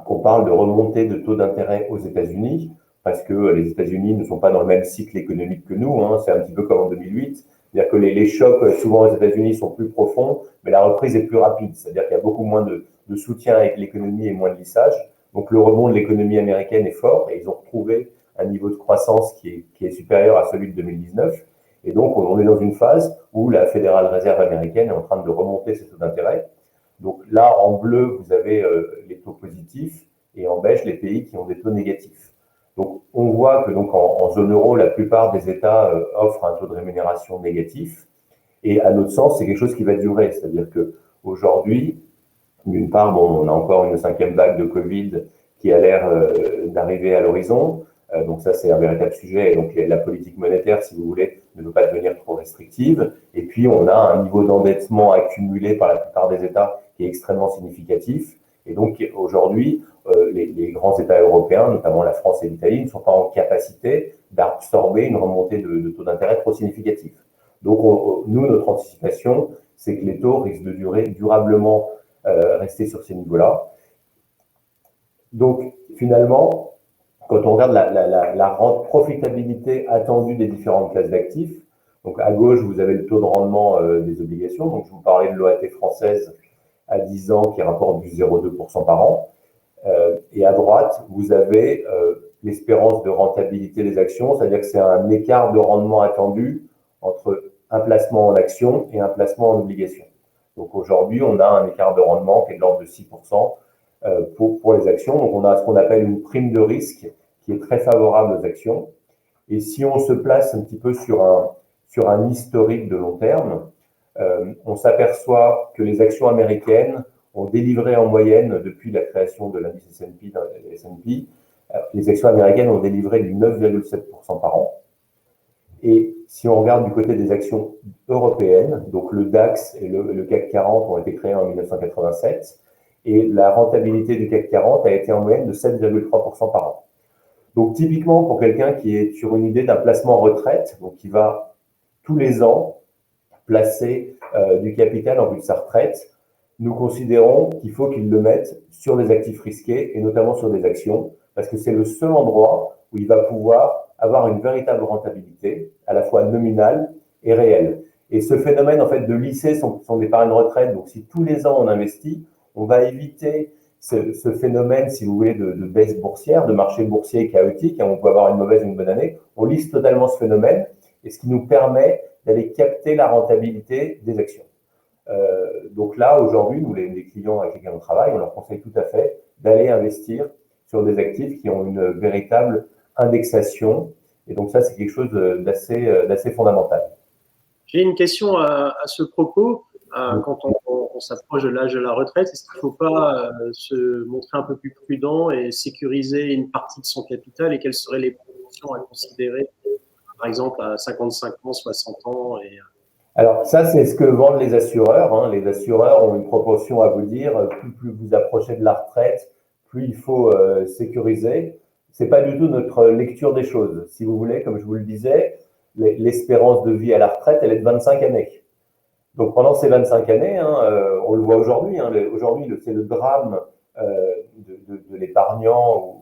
S2: qu'on parle de remontée de taux d'intérêt aux États-Unis, parce que les États-Unis ne sont pas dans le même cycle économique que nous, c'est un petit peu comme en 2008, c'est-à-dire que les chocs souvent aux États-Unis sont plus profonds, mais la reprise est plus rapide, c'est-à-dire qu'il y a beaucoup moins de soutien avec l'économie et moins de lissage. Donc le rebond de l'économie américaine est fort et ils ont retrouvé un niveau de croissance qui est supérieur à celui de 2019. Et donc on est dans une phase où la Fédérale Réserve américaine est en train de remonter ses taux d'intérêt. Donc là, en bleu, vous avez les taux positifs et en beige, les pays qui ont des taux négatifs. Donc, on voit que donc en zone euro, la plupart des États offrent un taux de rémunération négatif. Et à notre sens, c'est quelque chose qui va durer. C'est-à-dire que aujourd'hui, d'une part, bon, on a encore une 5e vague de Covid qui a l'air d'arriver à l'horizon. Donc ça, c'est un véritable sujet. Et donc la politique monétaire, si vous voulez, ne peut pas devenir trop restrictive. Et puis, on a un niveau d'endettement accumulé par la plupart des États qui est extrêmement significatif. Et donc, aujourd'hui, les grands États européens, notamment la France et l'Italie, ne sont pas en capacité d'absorber une remontée de taux d'intérêt trop significative. Donc, nous, notre anticipation, c'est que les taux risquent de durablement rester sur ces niveaux-là. Donc, finalement, quand on regarde la profitabilité attendue des différentes classes d'actifs, donc à gauche, vous avez le taux de rendement des obligations. Donc, je vous parlais de l'OAT française à 10 ans qui rapporte du 0,2% par an. Et à droite, vous avez l'espérance de rentabilité des actions, c'est-à-dire que c'est un écart de rendement attendu entre un placement en actions et un placement en obligations. Donc aujourd'hui, on a un écart de rendement qui est de l'ordre de 6% pour les actions. Donc on a ce qu'on appelle une prime de risque qui est très favorable aux actions. Et si on se place un petit peu sur un historique de long terme, on s'aperçoit que les actions américaines ont délivré en moyenne, depuis la création de l'indice S&P, les actions américaines ont délivré du 9,7% par an. Et si on regarde du côté des actions européennes, donc le DAX et le CAC 40 ont été créés en 1987, et la rentabilité du CAC 40 a été en moyenne de 7,3% par an. Donc typiquement, pour quelqu'un qui est sur une idée d'un placement en retraite, donc qui va tous les ans placer du capital en vue de sa retraite, nous considérons qu'il faut qu'il le mette sur des actifs risqués et notamment sur des actions, parce que c'est le seul endroit où il va pouvoir avoir une véritable rentabilité, à la fois nominale et réelle. Et ce phénomène en fait de lisser son épargne retraite, donc si tous les ans on investit, on va éviter ce phénomène, si vous voulez, de baisse boursière, de marché boursier chaotique, on peut avoir une mauvaise ou une bonne année, on lisse totalement ce phénomène, et ce qui nous permet d'aller capter la rentabilité des actions. Donc là, aujourd'hui, nous, les clients avec lesquels on travaille, on leur conseille tout à fait d'aller investir sur des actifs qui ont une véritable indexation. Et donc ça, c'est quelque chose d'assez fondamental.
S4: J'ai une question à ce propos. Quand on s'approche de l'âge de la retraite, est-ce qu'il ne faut pas se montrer un peu plus prudent et sécuriser une partie de son capital, et quelles seraient les proportions à considérer, par exemple, à 55 ans, 60 ans
S2: Alors ça, c'est ce que vendent les assureurs. Hein. Les assureurs ont une proportion à vous dire, plus vous approchez de la retraite, plus il faut sécuriser. C'est pas du tout notre lecture des choses. Si vous voulez, comme je vous le disais, l'espérance de vie à la retraite, elle est de 25 années. Donc pendant ces 25 années, on le voit aujourd'hui, aujourd'hui c'est le drame de l'épargnant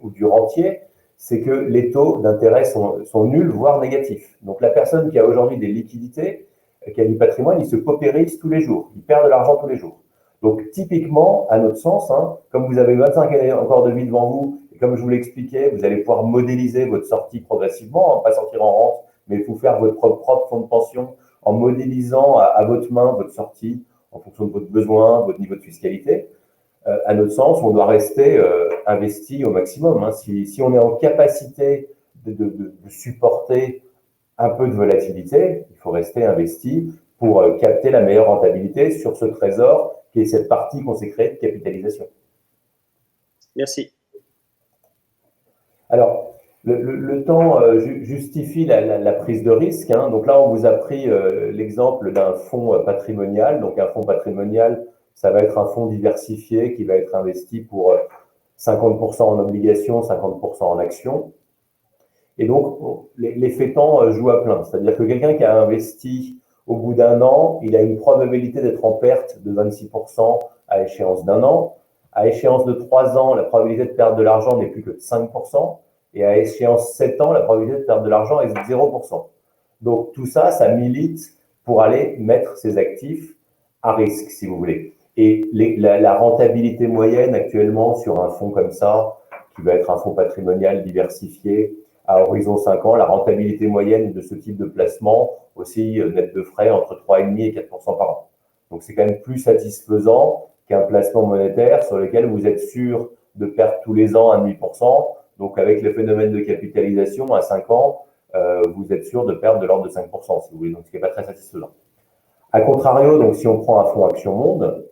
S2: ou du rentier, c'est que les taux d'intérêt sont nuls, voire négatifs. Donc la personne qui a aujourd'hui des liquidités, qui a du patrimoine, il se paupérise tous les jours, il perd de l'argent tous les jours. Donc typiquement, à notre sens, comme vous avez 25 années encore de vie devant vous, et comme je vous l'expliquais, vous allez pouvoir modéliser votre sortie progressivement, pas sortir en rente, mais vous faire votre propre fonds de pension en modélisant à votre main votre sortie en fonction de votre besoin, votre niveau de fiscalité. À notre sens, on doit rester investi au maximum. Si on est en capacité de supporter un peu de volatilité, il faut rester investi pour capter la meilleure rentabilité sur ce trésor qui est cette partie consacrée de capitalisation.
S4: Merci.
S2: Alors, le temps justifie la prise de risque. Donc là, on vous a pris l'exemple d'un fonds patrimonial. Donc un fonds patrimonial, ça va être un fonds diversifié qui va être investi pour 50% en obligations, 50% en actions. Et donc, l'effet temps joue à plein. C'est-à-dire que quelqu'un qui a investi au bout d'un an, il a une probabilité d'être en perte de 26% à échéance d'un an. À échéance de 3 ans, la probabilité de perdre de l'argent n'est plus que de 5%. Et à échéance 7 ans, la probabilité de perdre de l'argent est de 0%. Donc tout ça, ça milite pour aller mettre ses actifs à risque, si vous voulez. Et la rentabilité moyenne actuellement sur un fonds comme ça, qui va être un fonds patrimonial diversifié à horizon 5 ans, la rentabilité moyenne de ce type de placement, aussi net de frais, entre 3,5 et 4% par an. Donc c'est quand même plus satisfaisant qu'un placement monétaire sur lequel vous êtes sûr de perdre tous les ans 1,5%. Donc, avec le phénomène de capitalisation, à 5 ans, vous êtes sûr de perdre de l'ordre de 5%, si vous voulez, donc ce qui n'est pas très satisfaisant. A contrario, donc, si on prend un fonds Action Monde,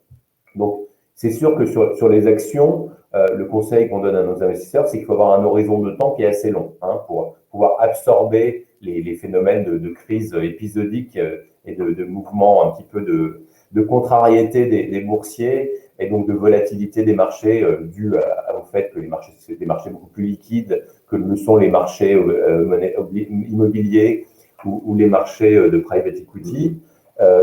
S2: donc, c'est sûr que sur les actions, le conseil qu'on donne à nos investisseurs, c'est qu'il faut avoir un horizon de temps qui est assez long pour pouvoir absorber les phénomènes de crise épisodique et de mouvements un petit peu de contrariété des boursiers et donc de volatilité des marchés dû au fait que les marchés, c'est des marchés beaucoup plus liquides que le sont les marchés immobiliers ou les marchés de private equity.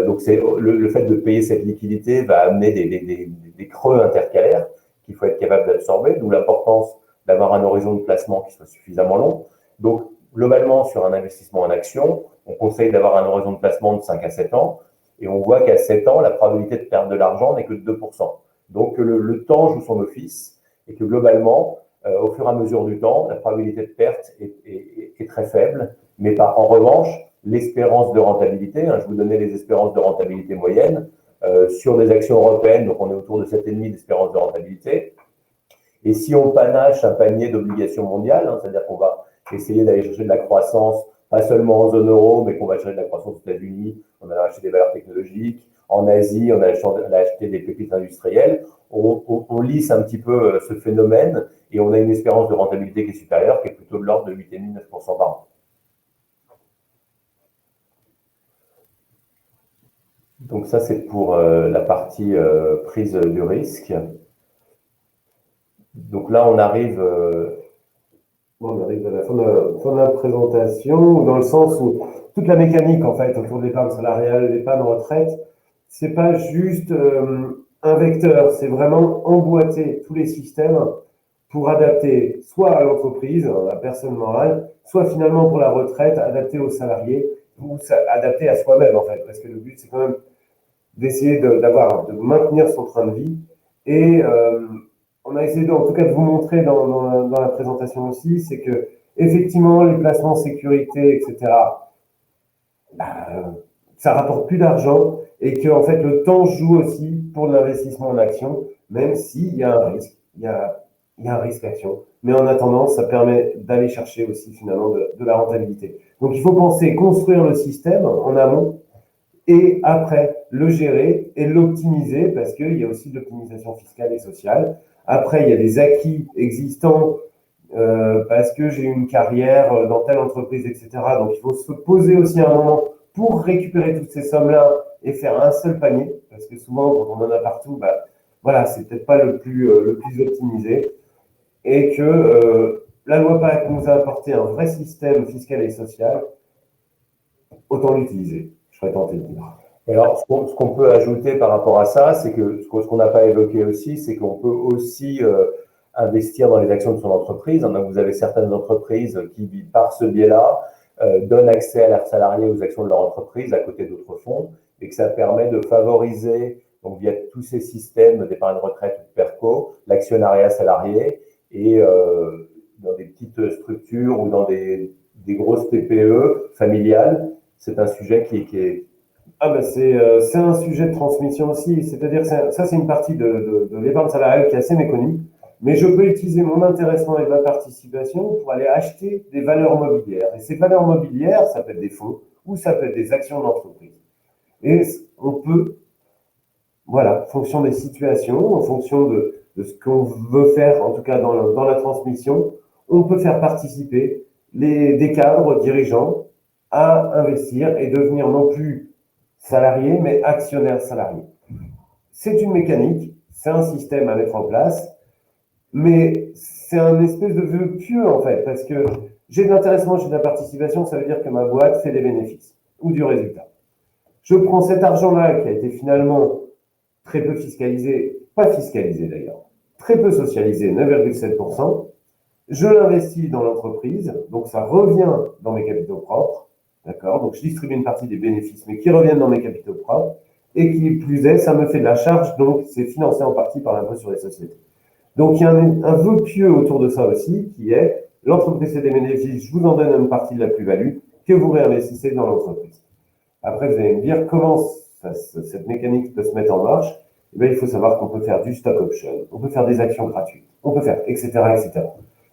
S2: Donc c'est le fait de payer cette liquidité va amener des creux intercalaires qu'il faut être capable d'absorber, d'où l'importance d'avoir un horizon de placement qui soit suffisamment long. Donc, globalement, sur un investissement en action, on conseille d'avoir un horizon de placement de 5 à 7 ans, et on voit qu'à 7 ans, la probabilité de perdre de l'argent n'est que de 2%. Donc, le temps joue son office, et que globalement, au fur et à mesure du temps, la probabilité de perte est très faible, mais pas. En revanche, l'espérance de rentabilité, je vous donnais les espérances de rentabilité moyennes, sur des actions européennes, donc on est autour de 7,5 d'espérance de rentabilité. Et si on panache un panier d'obligations mondiales, c'est-à-dire qu'on va essayer d'aller chercher de la croissance, pas seulement en zone euro, mais qu'on va chercher de la croissance aux États-Unis, on a acheté des valeurs technologiques, en Asie, on a acheté des pépites industrielles, on lisse un petit peu ce phénomène et on a une espérance de rentabilité qui est supérieure, qui est plutôt de l'ordre de 8,5-9% par an. Donc ça, c'est pour la partie prise du risque. Donc là, on arrive
S3: à la fin de la présentation, dans le sens où toute la mécanique, en fait, autour de l'épargne salariale, l'épargne retraite, c'est pas juste un vecteur, c'est vraiment emboîter tous les systèmes pour adapter soit à l'entreprise, à la personne morale, soit finalement pour la retraite, adapter aux salariés ou adapter à soi-même, en fait, parce que le but, c'est quand même d'essayer de maintenir son train de vie. Et on a essayé, en tout cas, de vous montrer dans la présentation aussi, c'est que effectivement, les placements sécurité, etc., ça rapporte plus d'argent et que en fait, le temps joue aussi pour l'investissement en action, même s'il y a un risque. Il y a un risque action. Mais en attendant, ça permet d'aller chercher aussi finalement de la rentabilité. Donc, il faut penser construire le système en amont et après le gérer et l'optimiser parce qu'il y a aussi de l'optimisation fiscale et sociale. Après, il y a des acquis existants parce que j'ai une carrière dans telle entreprise, etc. Donc, il faut se poser aussi un moment pour récupérer toutes ces sommes-là et faire un seul panier. Parce que souvent, quand on en a partout, voilà, c'est peut-être pas le plus optimisé. Et que la loi PACTE nous a apporté un vrai système fiscal et social, autant l'utiliser. Je serais tenté de dire.
S2: Alors, ce qu'on peut ajouter par rapport à ça, c'est que ce qu'on n'a pas évoqué aussi, c'est qu'on peut aussi investir dans les actions de son entreprise. Donc, vous avez certaines entreprises qui, par ce biais-là, donnent accès à leurs salariés aux actions de leur entreprise à côté d'autres fonds, et que ça permet de favoriser, donc via tous ces systèmes d'épargne retraite ou de PERCO, l'actionnariat salarié, et dans des petites structures ou dans des grosses TPE familiales, c'est un sujet qui est
S3: c'est un sujet de transmission aussi. C'est-à-dire que ça, c'est une partie de l'épargne salariale qui est assez méconnue. Mais je peux utiliser mon intéressement et ma participation pour aller acheter des valeurs mobilières. Et ces valeurs mobilières, ça peut être des fonds ou ça peut être des actions d'entreprise. Et on peut, voilà, en fonction des situations, en fonction de ce qu'on veut faire, en tout cas dans la transmission, on peut faire participer des cadres dirigeants à investir et devenir non plus salariés, mais actionnaires salariés. C'est une mécanique, c'est un système à mettre en place, mais c'est un espèce de vœu pieux en fait, parce que j'ai de l'intéressement, j'ai de la participation, ça veut dire que ma boîte fait des bénéfices ou du résultat. Je prends cet argent-là qui a été finalement très peu fiscalisé, pas fiscalisé d'ailleurs, très peu socialisé, 9,7%, je l'investis dans l'entreprise, donc ça revient dans mes capitaux propres, d'accord? Donc je distribue une partie des bénéfices, mais qui reviennent dans mes capitaux propres, et qui plus est, ça me fait de la charge, donc c'est financé en partie par l'impôt sur les sociétés. Donc il y a un vœu pieux autour de ça aussi, qui est l'entreprise fait des bénéfices, je vous en donne une partie de la plus-value que vous réinvestissez dans l'entreprise. Après, vous allez me dire comment cette mécanique peut se mettre en marche. Eh bien, il faut savoir qu'on peut faire du stock option, on peut faire des actions gratuites, on peut faire, etc., etc.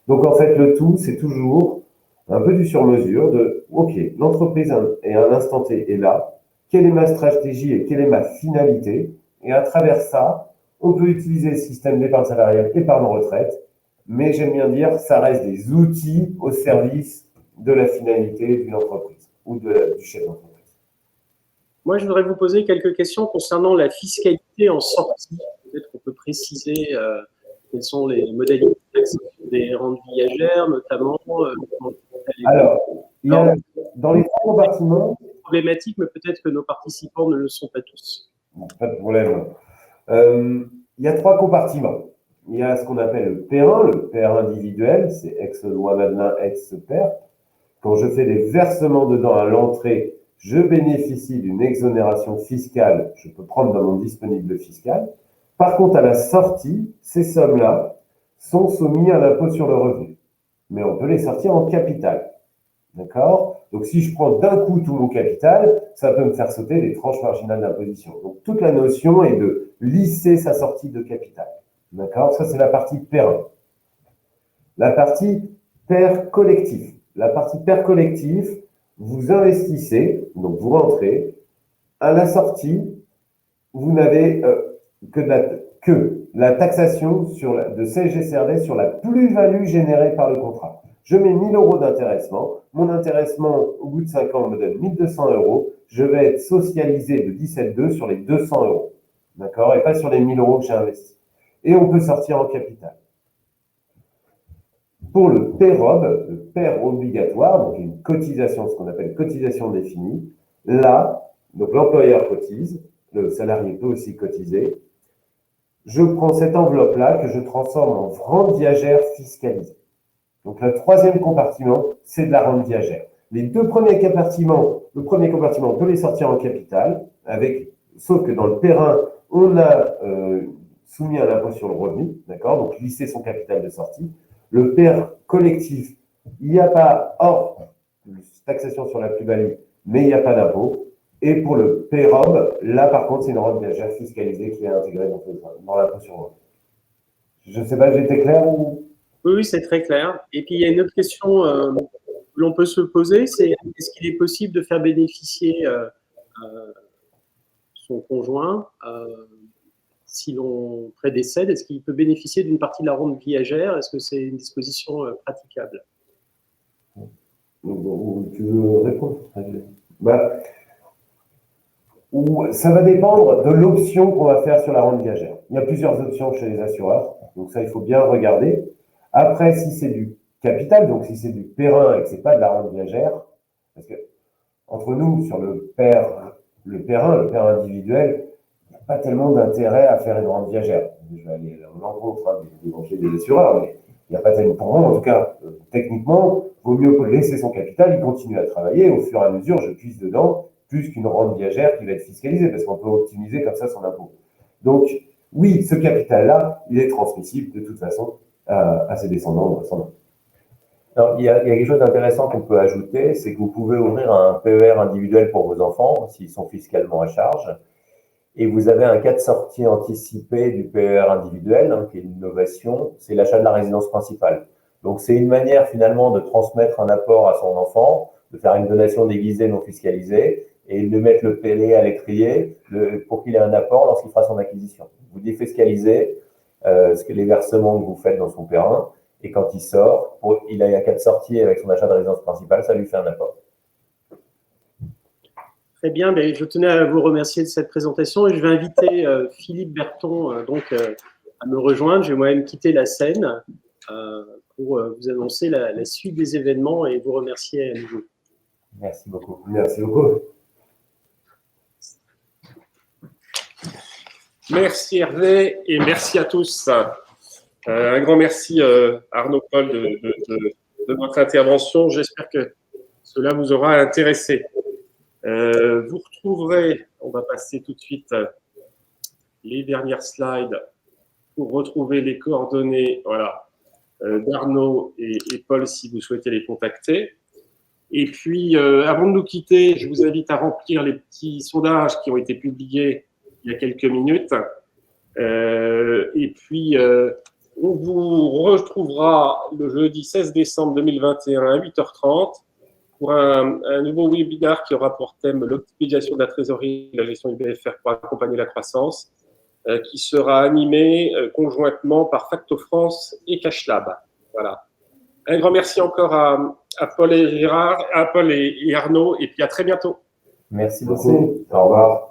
S3: Donc en fait, le tout, c'est toujours un peu du sur-mesure de, OK, l'entreprise est à un instant T est là, quelle est ma stratégie et quelle est ma finalité? Et à travers ça, on peut utiliser le système d'épargne salariale, épargne retraite, mais j'aime bien dire, ça reste des outils au service de la finalité d'une entreprise ou du chef d'entreprise.
S4: Moi, je voudrais vous poser quelques questions concernant la fiscalité en sortie. Peut-être qu'on peut préciser quelles sont les modalités des rentes viagères, notamment.
S3: Alors, il y a dans les trois compartiments.
S4: Problématique, mais peut-être que nos participants ne le sont pas tous.
S3: Pas de problème. Il y a trois compartiments. il y a ce qu'on appelle le PER1, le PER individuel, c'est ex-loi Madelin, ex-PER. Quand je fais des versements dedans à l'entrée, je bénéficie d'une exonération fiscale, je peux prendre dans mon disponible fiscal. Par contre, à la sortie, ces sommes-là sont soumises à l'impôt sur le revenu. Mais on peut les sortir en capital. D'accord? Donc, si je prends d'un coup tout mon capital, ça peut me faire sauter les tranches marginales d'imposition. Donc, toute la notion est de lisser sa sortie de capital. D'accord? Ça, c'est la partie PER1. La partie PER collectif. La partie PER collectif, vous investissez, donc vous rentrez. À la sortie, vous n'avez que la taxation de CSG-CRD sur la plus-value générée par le contrat. Je mets 1 000 € d'intéressement. Mon intéressement, au bout de 5 ans, me donne 1 200 €. Je vais être socialisé de 17,2 sur les 200 €. D'accord? Et pas sur les 1 000 € que j'ai investis. Et on peut sortir en capital. Pour le PEROB, le PER obligatoire, donc une cotisation, ce qu'on appelle cotisation définie, là, donc l'employeur cotise, le salarié peut aussi cotiser. Je prends cette enveloppe-là que je transforme en rente viagère fiscalisée. Donc le troisième compartiment, c'est de la rente viagère. Les deux premiers compartiments, le premier compartiment, on peut les sortir en capital, sauf que dans le PER1, on a soumis un impôt sur le revenu, d'accord? Donc lisser son capital de sortie. Le PER collectif, il n'y a pas hors taxation sur la plus-value, mais il n'y a pas d'impôt. Et pour le PEROB, là par contre, c'est une rente viagère fiscalisée qui est intégrée dans l'impôt sur le revenu. Je ne sais pas, j'ai été clair ou...
S4: Oui, c'est très clair. Et puis, il y a une autre question que l'on peut se poser, c'est est-ce qu'il est possible de faire bénéficier son conjoint si l'on prédécède? Est-ce qu'il peut bénéficier d'une partie de la rente viagère? Est-ce que c'est une disposition praticable?
S3: Tu veux répondre? Ça va dépendre de l'option qu'on va faire sur la rente viagère. Il y a plusieurs options chez les assureurs, donc ça, il faut bien regarder. Après, si c'est du capital, donc si c'est du PER1 et que ce n'est pas de la rente viagère, parce que entre nous, sur le PER1, le PER individuel, il n'y a pas tellement d'intérêt à faire une rente viagère. Je vais aller à l'encontre des assureurs, mais il n'y a pas tellement, pour moi en tout cas, techniquement, il vaut mieux laisser son capital, il continue à travailler, au fur et à mesure, je puise dedans, plus qu'une rente viagère qui va être fiscalisée, parce qu'on peut optimiser comme ça son impôt. Donc, oui, ce capital-là, il est transmissible de toute façon à ses descendants ou ascendants.
S2: Alors, il y a quelque chose d'intéressant qu'on peut ajouter, c'est que vous pouvez ouvrir un PER individuel pour vos enfants, s'ils sont fiscalement à charge, et vous avez un cas de sortie anticipé du PER individuel, qui est une innovation, c'est l'achat de la résidence principale. Donc, c'est une manière finalement de transmettre un apport à son enfant, de faire une donation déguisée non fiscalisée, et de mettre le PER à l'étrier pour qu'il ait un apport lorsqu'il fera son acquisition. Vous défiscalisez les versements que vous faites dans son PER1, et quand il sort, il a un cas de sortie avec son achat de résidence principale, ça lui fait un apport.
S4: Très bien, mais je tenais à vous remercier de cette présentation et je vais inviter Philippe Berton à me rejoindre. Je vais moi-même quitter la scène pour vous annoncer la suite des événements et vous remercier à nouveau.
S2: Merci beaucoup.
S3: Merci beaucoup.
S1: Merci Hervé et merci à tous. Un grand merci Arnaud Paul de votre intervention. J'espère que cela vous aura intéressé. Vous retrouverez, on va passer tout de suite les dernières slides pour retrouver les coordonnées d'Arnaud et Paul si vous souhaitez les contacter. Et puis, avant de nous quitter, je vous invite à remplir les petits sondages qui ont été publiés il y a quelques minutes. Et puis, on vous retrouvera le jeudi 16 décembre 2021 à 8h30 pour un nouveau webinaire qui aura pour thème l'optimisation de la trésorerie et la gestion du BFR pour accompagner la croissance, qui sera animé conjointement par Facto France et CashLab. Voilà. Un grand merci encore à Paul et Gérard, à Paul et Arnaud, et puis à très bientôt.
S2: Merci beaucoup.
S3: Au revoir.